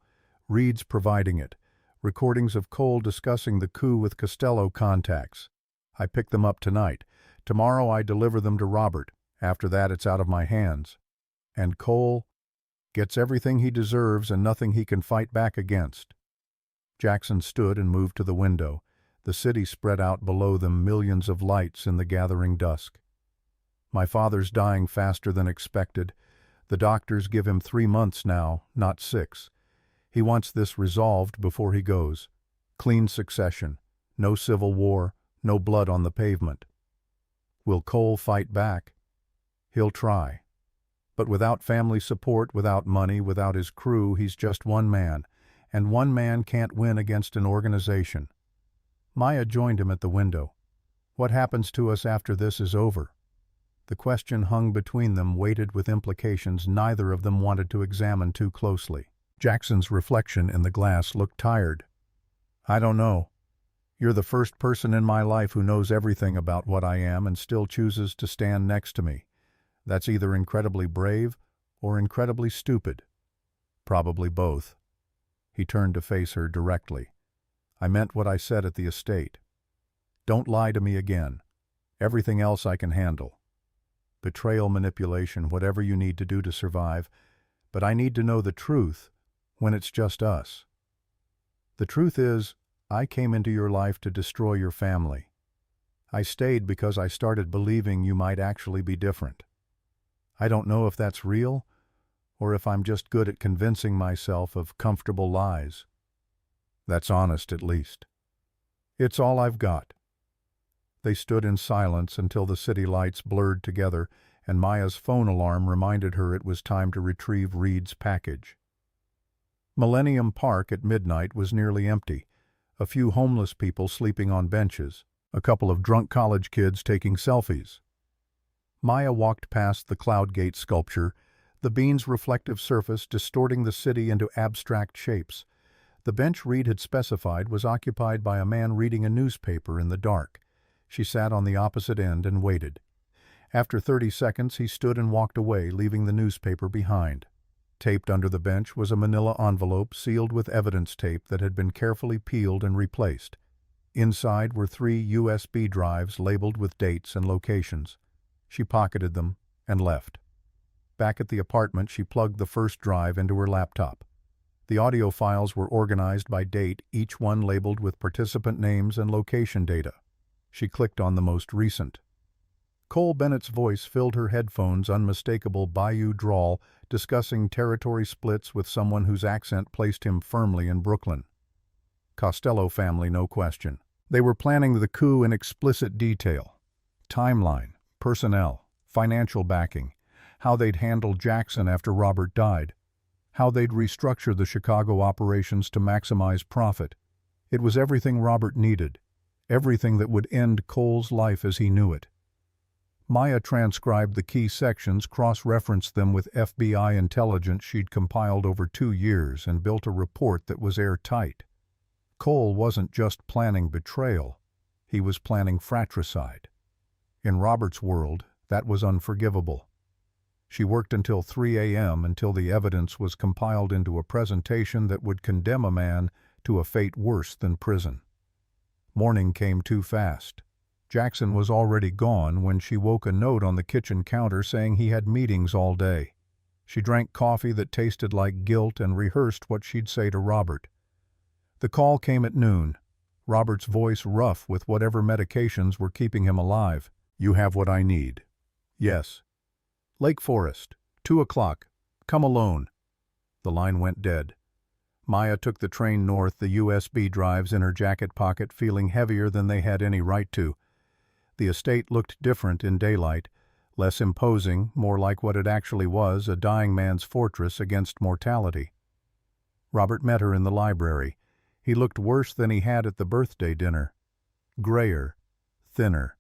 Reed's providing it. Recordings of Cole discussing the coup with Costello contacts. I pick them up tonight. Tomorrow I deliver them to Robert. After that it's out of my hands. And Cole gets everything he deserves and nothing he can fight back against. Jackson stood and moved to the window. The city spread out below them, millions of lights in the gathering dusk. My father's dying faster than expected. The doctors give him 3 months now, not 6. He wants this resolved before he goes. Clean succession. No civil war. No blood on the pavement. Will Cole fight back? He'll try. But without family support, without money, without his crew, he's just one man. And one man can't win against an organization. Maya joined him at the window. What happens to us after this is over? The question hung between them, weighted with implications neither of them wanted to examine too closely. Jackson's reflection in the glass looked tired. I don't know. You're the first person in my life who knows everything about what I am and still chooses to stand next to me. That's either incredibly brave or incredibly stupid. Probably both. He turned to face her directly. I meant what I said at the estate. Don't lie to me again. Everything else I can handle. Betrayal, manipulation, whatever you need to do to survive, but I need to know the truth when it's just us. The truth is, I came into your life to destroy your family. I stayed because I started believing you might actually be different. I don't know if that's real, or if I'm just good at convincing myself of comfortable lies. That's honest, at least. It's all I've got. They stood in silence until the city lights blurred together and Maya's phone alarm reminded her it was time to retrieve Reed's package. Millennium Park at midnight was nearly empty. A few homeless people sleeping on benches, a couple of drunk college kids taking selfies. Maya walked past the Cloudgate sculpture, the bean's reflective surface distorting the city into abstract shapes. The bench Reed had specified was occupied by a man reading a newspaper in the dark. She sat on the opposite end and waited. After 30 seconds, he stood and walked away, leaving the newspaper behind. Taped under the bench was a manila envelope sealed with evidence tape that had been carefully peeled and replaced. Inside were 3 USB drives labeled with dates and locations. She pocketed them and left. Back at the apartment, she plugged the first drive into her laptop. The audio files were organized by date, each one labeled with participant names and location data. She clicked on the most recent. Cole Bennett's voice filled her headphones, unmistakable Bayou drawl, discussing territory splits with someone whose accent placed him firmly in Brooklyn. Costello family, no question. They were planning the coup in explicit detail. Timeline, personnel, financial backing, how they'd handle Jackson after Robert died, how they'd restructure the Chicago operations to maximize profit. It was everything Robert needed, everything that would end Cole's life as he knew it. Maya transcribed the key sections, cross-referenced them with FBI intelligence she'd compiled over 2 years, and built a report that was airtight. Cole wasn't just planning betrayal, he was planning fratricide. In Robert's world, that was unforgivable. She worked until 3 a.m. until the evidence was compiled into a presentation that would condemn a man to a fate worse than prison. Morning came too fast. Jackson was already gone when she woke a note on the kitchen counter saying he had meetings all day. She drank coffee that tasted like guilt and rehearsed what she'd say to Robert. The call came at noon, Robert's voice rough with whatever medications were keeping him alive. You have what I need. Yes. Lake Forest, 2 o'clock. Come alone. The line went dead. Maya took the train north, the USB drives in her jacket pocket, feeling heavier than they had any right to. The estate looked different in daylight, less imposing, more like what it actually was, a dying man's fortress against mortality. Robert met her in the library. He looked worse than he had at the birthday dinner. Grayer, thinner,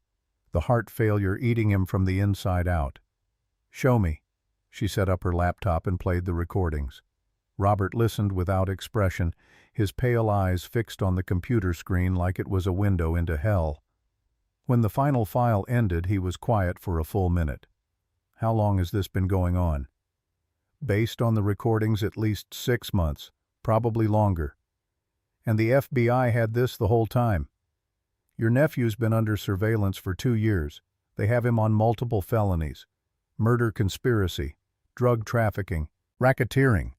the heart failure eating him from the inside out. Show me. She set up her laptop and played the recordings. Robert listened without expression, his pale eyes fixed on the computer screen like it was a window into hell. When the final file ended, he was quiet for a full minute. How long has this been going on? Based on the recordings, at least 6 months, probably longer. And the FBI had this the whole time. Your nephew's been under surveillance for 2 years. They have him on multiple felonies: murder conspiracy, drug trafficking, racketeering.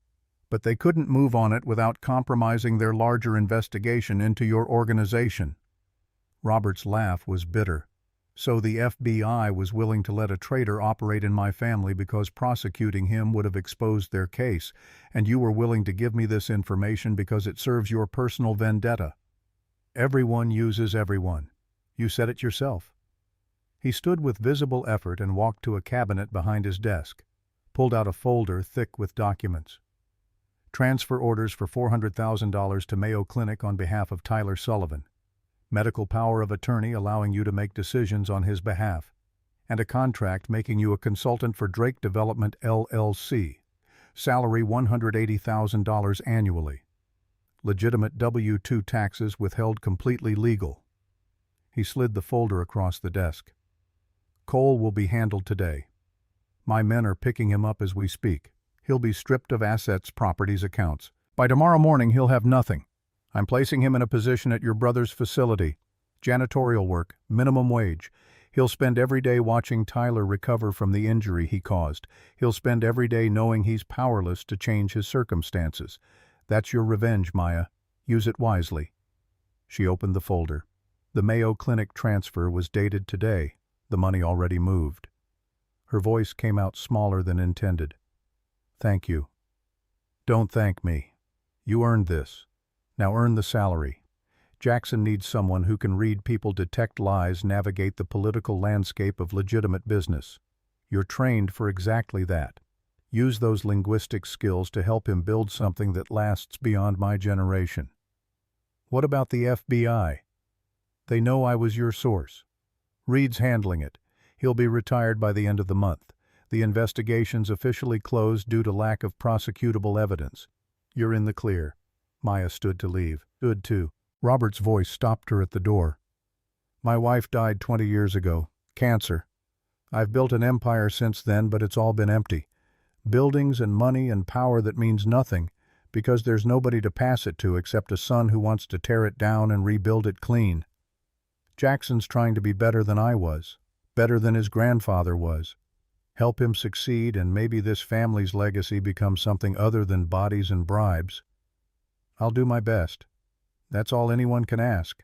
But they couldn't move on it without compromising their larger investigation into your organization. Robert's laugh was bitter. So the FBI was willing to let a traitor operate in my family because prosecuting him would have exposed their case, and you were willing to give me this information because it serves your personal vendetta. Everyone uses everyone. You said it yourself. He stood with visible effort and walked to a cabinet behind his desk, pulled out a folder thick with documents. Transfer orders for $400,000 to Mayo Clinic on behalf of Tyler Sullivan. Medical power of attorney allowing you to make decisions on his behalf, and a contract making you a consultant for Drake Development LLC. Salary $180,000 annually. Legitimate W-2 taxes withheld, completely legal. He slid the folder across the desk. Cole will be handled today. My men are picking him up as we speak. He'll be stripped of assets, properties, accounts. By tomorrow morning, he'll have nothing. I'm placing him in a position at your brother's facility. Janitorial work, minimum wage. He'll spend every day watching Tyler recover from the injury he caused. He'll spend every day knowing he's powerless to change his circumstances. That's your revenge, Maya. Use it wisely. She opened the folder. The Mayo Clinic transfer was dated today, the money already moved. Her voice came out smaller than intended. Thank you. Don't thank me. You earned this. Now earn the salary. Jackson needs someone who can read people, detect lies, navigate the political landscape of legitimate business. You're trained for exactly that. Use those linguistic skills to help him build something that lasts beyond my generation. What about the FBI? They know I was your source. Reed's handling it. He'll be retired by the end of the month. The investigation's officially closed due to lack of prosecutable evidence. You're in the clear. Maya stood to leave. Stood too. Robert's voice stopped her at the door. My wife died 20 years ago. Cancer. I've built an empire since then, but it's all been empty. Buildings and money and power that means nothing, because there's nobody to pass it to except a son who wants to tear it down and rebuild it clean. Jackson's trying to be better than I was, better than his grandfather was. Help him succeed, and maybe this family's legacy becomes something other than bodies and bribes. I'll do my best. That's all anyone can ask.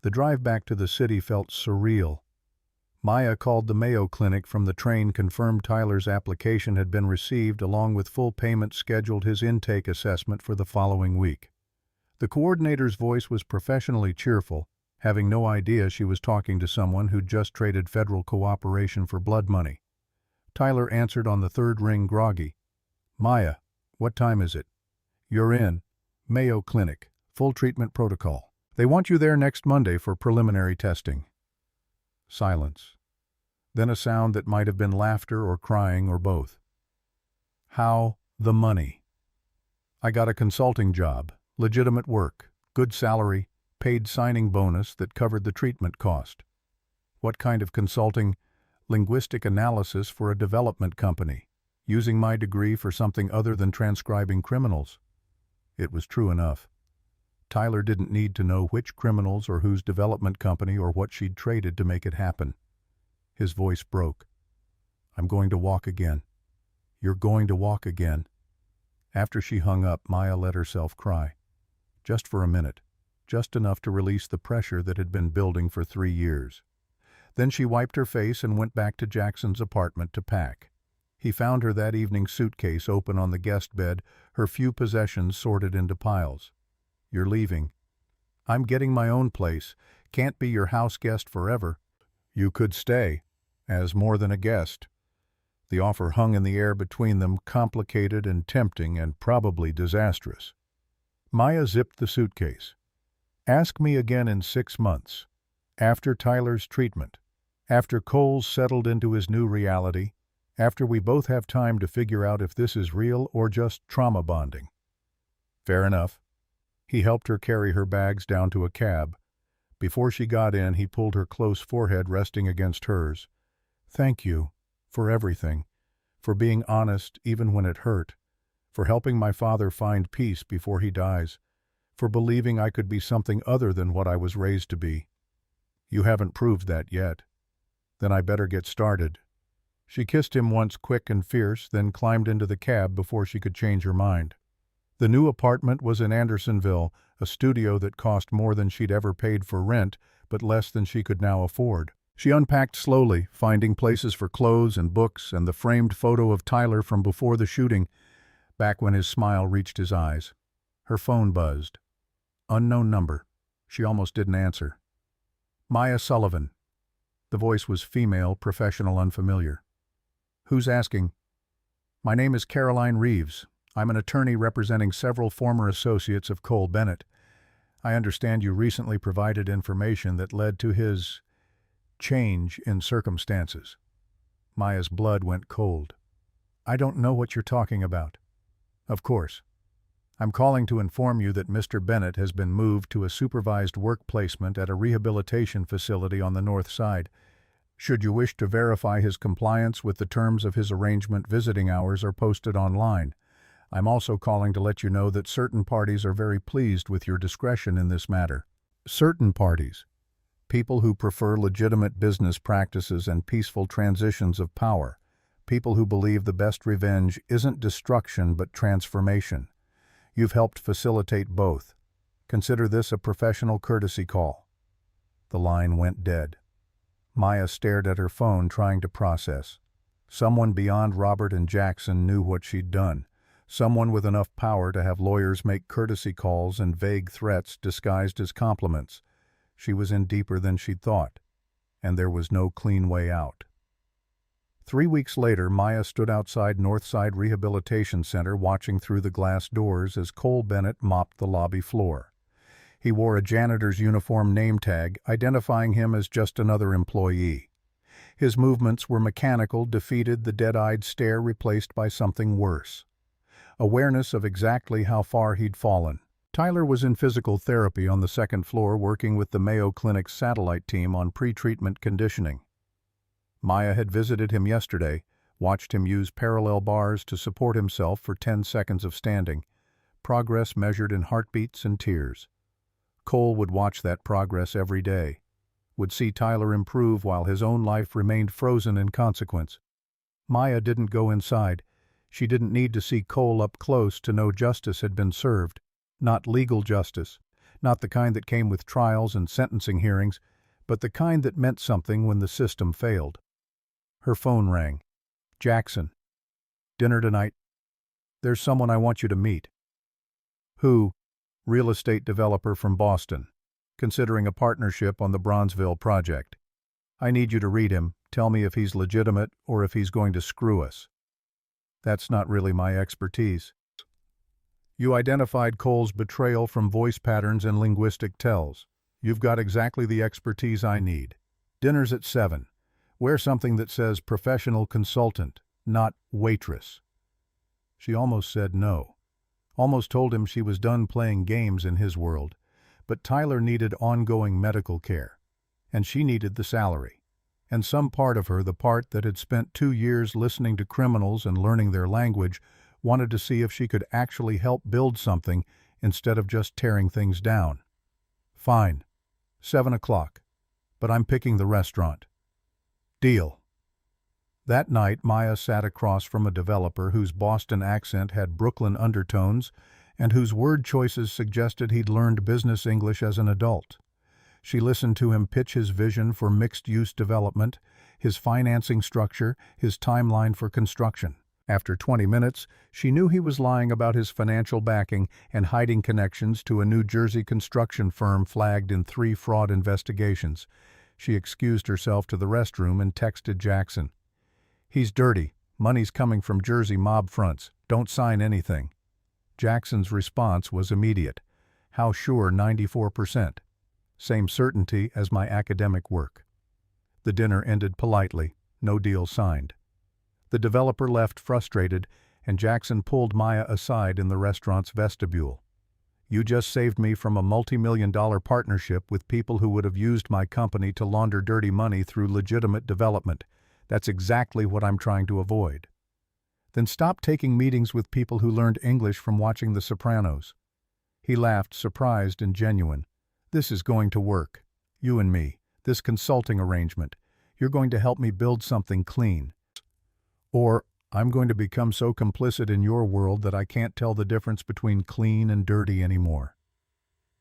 The drive back to the city felt surreal. Maya called the Mayo Clinic from the train, confirmed Tyler's application had been received, along with full payment, scheduled his intake assessment for the following week. The coordinator's voice was professionally cheerful, having no idea she was talking to someone who'd just traded federal cooperation for blood money. Tyler answered on the third ring, groggy. Maya, what time is it? You're in. Mayo Clinic. Full treatment protocol. They want you there next Monday for preliminary testing. Silence. Then a sound that might have been laughter or crying or both. How the money? I got a consulting job, legitimate work, good salary, paid signing bonus that covered the treatment cost. What kind of consulting? Linguistic analysis for a development company, using my degree for something other than transcribing criminals. It was true enough. Tyler didn't need to know which criminals or whose development company or what she'd traded to make it happen. His voice broke. I'm going to walk again. You're going to walk again. After she hung up, Maya let herself cry. Just for a minute. Just enough to release the pressure that had been building for 3 years. Then she wiped her face and went back to Jackson's apartment to pack. He found her that evening, suitcase open on the guest bed, her few possessions sorted into piles. You're leaving. I'm getting my own place. Can't be your house guest forever. You could stay, as more than a guest. The offer hung in the air between them, complicated and tempting and probably disastrous. Maya zipped the suitcase. Ask me again in 6 months. After Tyler's treatment. After Cole's settled into his new reality. After we both have time to figure out if this is real or just trauma bonding." "Fair enough." He helped her carry her bags down to a cab. Before she got in, he pulled her close forehead resting against hers. "Thank you for everything, for being honest even when it hurt, for helping my father find peace before he dies, for believing I could be something other than what I was raised to be. You haven't proved that yet. Then I better get started." She kissed him once quick and fierce, then climbed into the cab before she could change her mind. The new apartment was in Andersonville, a studio that cost more than she'd ever paid for rent, but less than she could now afford. She unpacked slowly, finding places for clothes and books and the framed photo of Tyler from before the shooting, back when his smile reached his eyes. Her phone buzzed. Unknown number. She almost didn't answer. "Maya Sullivan." The voice was female, professional, unfamiliar. "Who's asking?" "My name is Caroline Reeves. I'm an attorney representing several former associates of Cole Bennett. I understand you recently provided information that led to his change in circumstances." Maya's blood went cold. "I don't know what you're talking about." "Of course. I'm calling to inform you that Mr. Bennett has been moved to a supervised work placement at a rehabilitation facility on the north side. Should you wish to verify his compliance with the terms of his arrangement, visiting hours are posted online. I'm also calling to let you know that certain parties are very pleased with your discretion in this matter." Certain parties. People who prefer legitimate business practices and peaceful transitions of power. People who believe the best revenge isn't destruction but transformation. You've helped facilitate both. Consider this a professional courtesy call. The line went dead. Maya stared at her phone, trying to process. Someone beyond Robert and Jackson knew what she'd done. Someone with enough power to have lawyers make courtesy calls and vague threats disguised as compliments. She was in deeper than she'd thought, and there was no clean way out. 3 weeks later, Maya stood outside Northside Rehabilitation Center watching through the glass doors as Cole Bennett mopped the lobby floor. He wore a janitor's uniform name tag, identifying him as just another employee. His movements were mechanical, defeated, the dead-eyed stare replaced by something worse. Awareness of exactly how far he'd fallen. Tyler was in physical therapy on the second floor, working with the Mayo Clinic's satellite team on pre-treatment conditioning. Maya had visited him yesterday, watched him use parallel bars to support himself for 10 seconds of standing, progress measured in heartbeats and tears. Cole would watch that progress every day, would see Tyler improve while his own life remained frozen in consequence. Maya didn't go inside. She didn't need to see Cole up close to know justice had been served. Not legal justice, not the kind that came with trials and sentencing hearings, but the kind that meant something when the system failed. Her phone rang. "Jackson. Dinner tonight? There's someone I want you to meet." "Who?" "Real estate developer from Boston, considering a partnership on the Bronzeville project. I need you to read him, tell me if he's legitimate or if he's going to screw us." "That's not really my expertise." "You identified Cole's betrayal from voice patterns and linguistic tells. You've got exactly the expertise I need. Dinner's at 7. Wear something that says professional consultant, not waitress." She almost said no. Almost told him she was done playing games in his world. But Tyler needed ongoing medical care. And she needed the salary. And some part of her, the part that had spent 2 years listening to criminals and learning their language, wanted to see if she could actually help build something instead of just tearing things down. "Fine. 7 o'clock. But I'm picking the restaurant." "Deal." That night, Maya sat across from a developer whose Boston accent had Brooklyn undertones and whose word choices suggested he'd learned business English as an adult. She listened to him pitch his vision for mixed-use development, his financing structure, his timeline for construction. After 20 minutes, she knew he was lying about his financial backing and hiding connections to a New Jersey construction firm flagged in 3 fraud investigations. She excused herself to the restroom and texted Jackson. "He's dirty. Money's coming from Jersey mob fronts. Don't sign anything." Jackson's response was immediate. "How sure? 94%. Same certainty as my academic work." The dinner ended politely. No deal signed. The developer left frustrated, and Jackson pulled Maya aside in the restaurant's vestibule. "You just saved me from a multi-million-dollar partnership with people who would have used my company to launder dirty money through legitimate development. That's exactly what I'm trying to avoid." "Then stop taking meetings with people who learned English from watching The Sopranos." He laughed, surprised and genuine. "This is going to work. You and me. This consulting arrangement. You're going to help me build something clean. Or I'm going to become so complicit in your world that I can't tell the difference between clean and dirty anymore.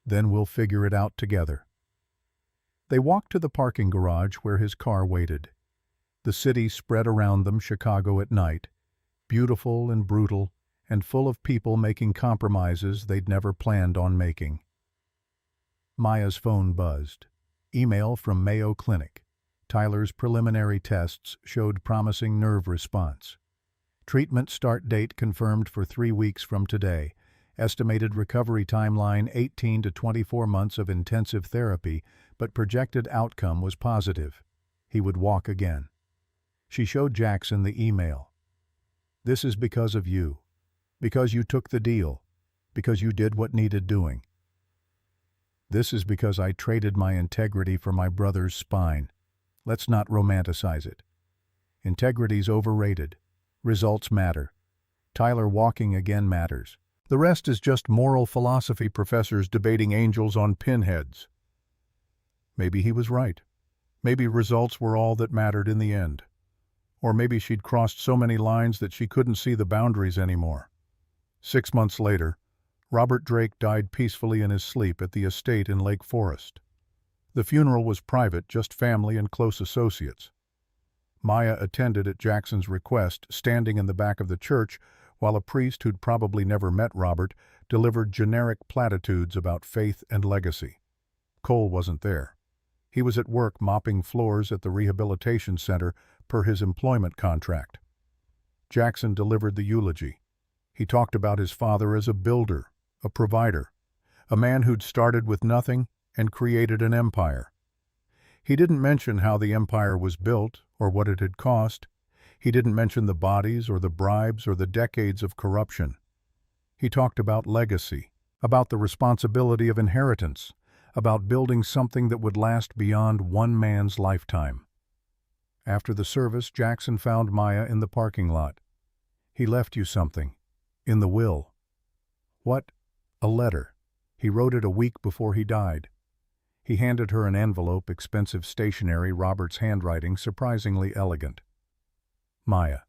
Then we'll figure it out together." They walked to the parking garage where his car waited. The city spread around them, Chicago at night, beautiful and brutal, and full of people making compromises they'd never planned on making. Maya's phone buzzed. Email from Mayo Clinic. Tyler's preliminary tests showed promising nerve response. Treatment start date confirmed for 3 weeks from today. Estimated recovery timeline 18 to 24 months of intensive therapy, but projected outcome was positive. He would walk again. She showed Jackson the email. "This is because of you. Because you took the deal. Because you did what needed doing. This is because I traded my integrity for my brother's spine. Let's not romanticize it. Integrity's overrated. Results matter. Tyler walking again matters. The rest is just moral philosophy professors debating angels on pinheads." Maybe he was right. Maybe results were all that mattered in the end. Or maybe she'd crossed so many lines that she couldn't see the boundaries anymore. 6 months later, Robert Drake died peacefully in his sleep at the estate in Lake Forest. The funeral was private, just family and close associates. Maya attended at Jackson's request, standing in the back of the church, while a priest who'd probably never met Robert delivered generic platitudes about faith and legacy. Cole wasn't there. He was at work mopping floors at the rehabilitation center per his employment contract. Jackson delivered the eulogy. He talked about his father as a builder, a provider, a man who'd started with nothing and created an empire. He didn't mention how the empire was built or what it had cost. He didn't mention the bodies or the bribes or the decades of corruption. He talked about legacy, about the responsibility of inheritance, about building something that would last beyond one man's lifetime. After the service, Jackson found Maya in the parking lot. "He left you something. In the will." "What?" "A letter. He wrote it a week before he died." He handed her an envelope, expensive stationery, Robert's handwriting, surprisingly elegant. "Maya,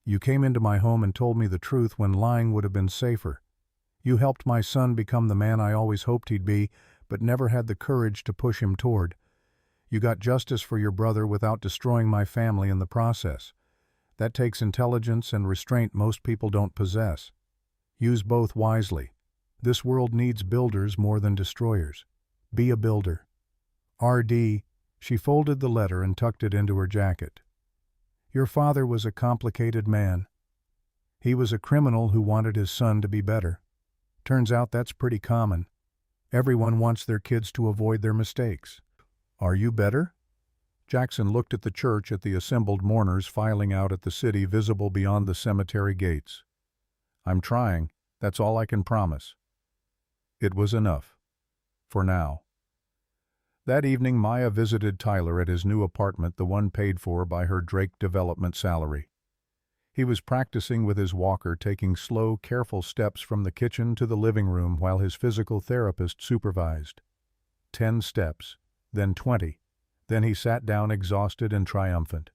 you came into my home and told me the truth when lying would have been safer. You helped my son become the man I always hoped he'd be, but never had the courage to push him toward. You got justice for your brother without destroying my family in the process. That takes intelligence and restraint most people don't possess. Use both wisely. This world needs builders more than destroyers. Be a builder. R.D." She folded the letter and tucked it into her jacket. "Your father was a complicated man. He was a criminal who wanted his son to be better. Turns out that's pretty common. Everyone wants their kids to avoid their mistakes. Are you better?" Jackson looked at the church, at the assembled mourners filing out at the city visible beyond the cemetery gates. "I'm trying. That's all I can promise." It was enough. For now. That evening, Maya visited Tyler at his new apartment, the one paid for by her Drake development salary. He was practicing with his walker, taking slow, careful steps from the kitchen to the living room while his physical therapist supervised. 10 steps, then 20. Then he sat down exhausted and triumphant.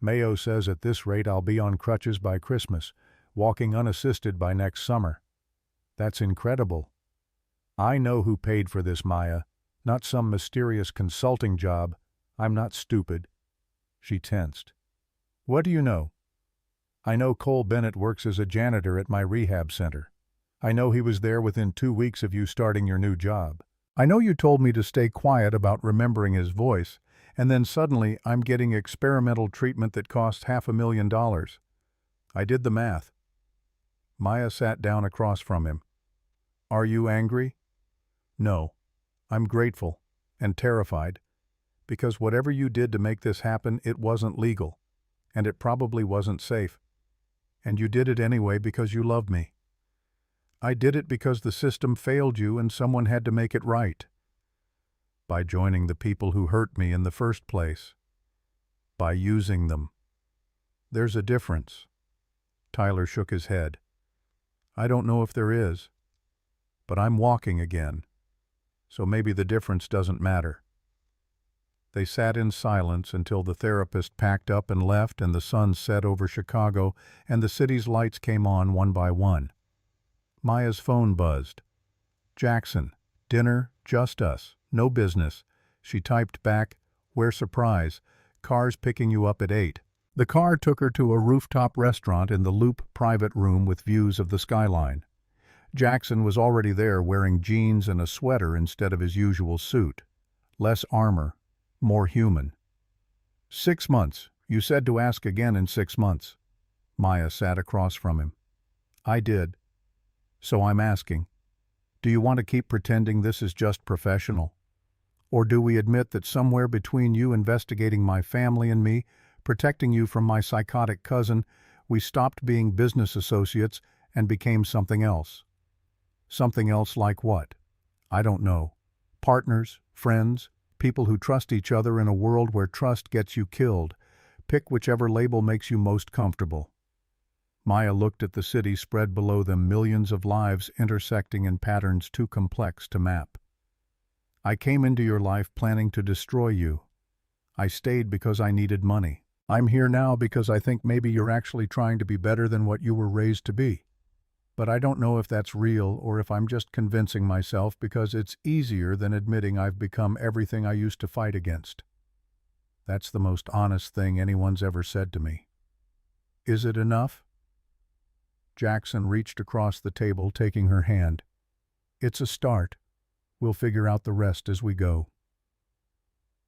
"Mayo says at this rate I'll be on crutches by Christmas, walking unassisted by next summer. That's incredible. I know who paid for this, Maya. Not some mysterious consulting job. I'm not stupid." She tensed. "What do you know?" "I know Cole Bennett works as a janitor at my rehab center. I know he was there within 2 weeks of you starting your new job. I know you told me to stay quiet about remembering his voice, and then suddenly I'm getting experimental treatment that costs $500,000. I did the math." Maya sat down across from him. "Are you angry?" "No. I'm grateful and terrified, because whatever you did to make this happen, it wasn't legal. and it probably wasn't safe. And you did it anyway because you love me. I did it because the system failed you and someone had to make it right. By joining the people who hurt me in the first place. By using them. There's a difference. Tyler shook his head. I don't know if there is, but I'm walking again, so maybe the difference doesn't matter. They sat in silence until the therapist packed up and left and the sun set over Chicago and the city's lights came on one by one. Maya's phone buzzed. Jackson, dinner, just us, no business. She typed back, where surprise, car's picking you up at 8. The car took her to a rooftop restaurant in the Loop private room with views of the skyline. Jackson was already there wearing jeans and a sweater instead of his usual suit. Less armor, more human. 6 months. You said to ask again in 6 months. Maya sat across from him. I did. So I'm asking. Do you want to keep pretending this is just professional? Or do we admit that somewhere between you investigating my family and me, protecting you from my psychotic cousin, we stopped being business associates and became something else? Something else like what? I don't know. Partners, friends, people who trust each other in a world where trust gets you killed. Pick whichever label makes you most comfortable. Maya looked at the city spread below them, millions of lives intersecting in patterns too complex to map. I came into your life planning to destroy you. I stayed because I needed money. I'm here now because I think maybe you're actually trying to be better than what you were raised to be. But I don't know if that's real or if I'm just convincing myself because it's easier than admitting I've become everything I used to fight against. That's the most honest thing anyone's ever said to me. Is it enough? Jackson reached across the table, taking her hand. It's a start. We'll figure out the rest as we go.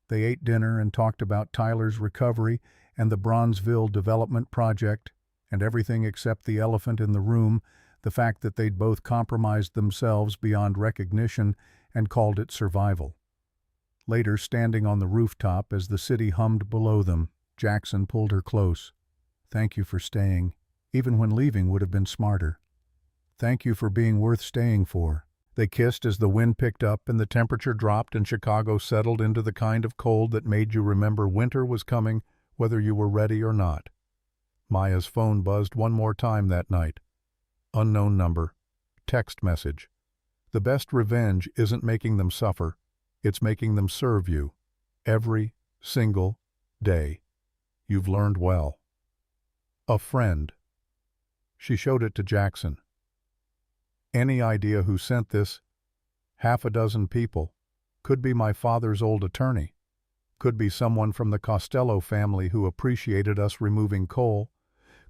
They ate dinner and talked about Tyler's recovery and the Bronzeville development project and everything except the elephant in the room, the fact that they'd both compromised themselves beyond recognition and called it survival. Later, standing on the rooftop as the city hummed below them, Jackson pulled her close. Thank you for staying. Even when leaving would have been smarter. Thank you for being worth staying for. They kissed as the wind picked up and the temperature dropped and Chicago settled into the kind of cold that made you remember winter was coming, whether you were ready or not. Maya's phone buzzed one more time that night. Unknown number. Text message. The best revenge isn't making them suffer. It's making them serve you. Every single day. You've learned well. A friend. She showed it to Jackson. Any idea who sent this? 6 people. Could be my father's old attorney. Could be someone from the Costello family who appreciated us removing coal.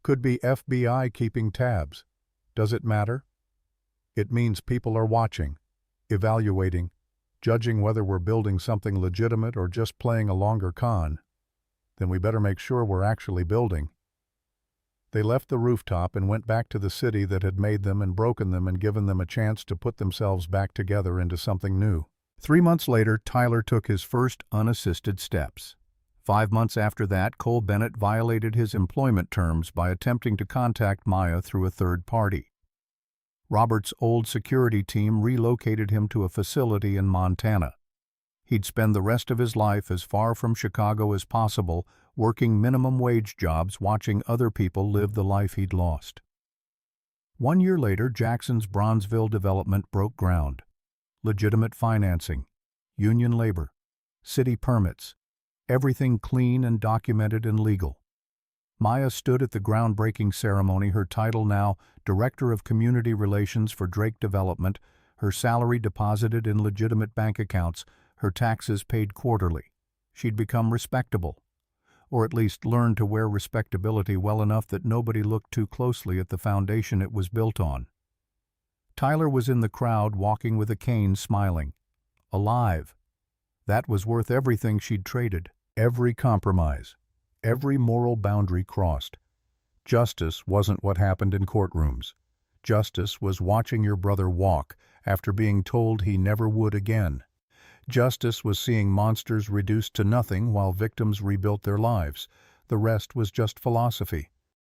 Could be FBI keeping tabs. Does it matter? It means people are watching, evaluating, judging whether we're building something legitimate or just playing a longer con. Then we better make sure we're actually building. They left the rooftop and went back to the city that had made them and broken them and given them a chance to put themselves back together into something new. 3 months later, Tyler took his first unassisted steps. 5 months after that, Cole Bennett violated his employment terms by attempting to contact Maya through a third party. Robert's old security team relocated him to a facility in Montana. He'd spend the rest of his life as far from Chicago as possible, working minimum wage jobs, watching other people live the life he'd lost. 1 year later, Jackson's Bronzeville development broke ground. Legitimate financing, union labor, city permits, everything clean and documented and legal. Maya stood at the groundbreaking ceremony, her title now Director of Community Relations for Drake Development, her salary deposited in legitimate bank accounts, her taxes paid quarterly. She'd become respectable, or at least learned to wear respectability well enough that nobody looked too closely at the foundation it was built on. Tyler was in the crowd, walking with a cane, smiling. Alive. That was worth everything she'd traded, every compromise, every moral boundary crossed. Justice wasn't what happened in courtrooms. Justice was watching your brother walk after being told he never would again. Justice was seeing monsters reduced to nothing while victims rebuilt their lives. The rest was just philosophy.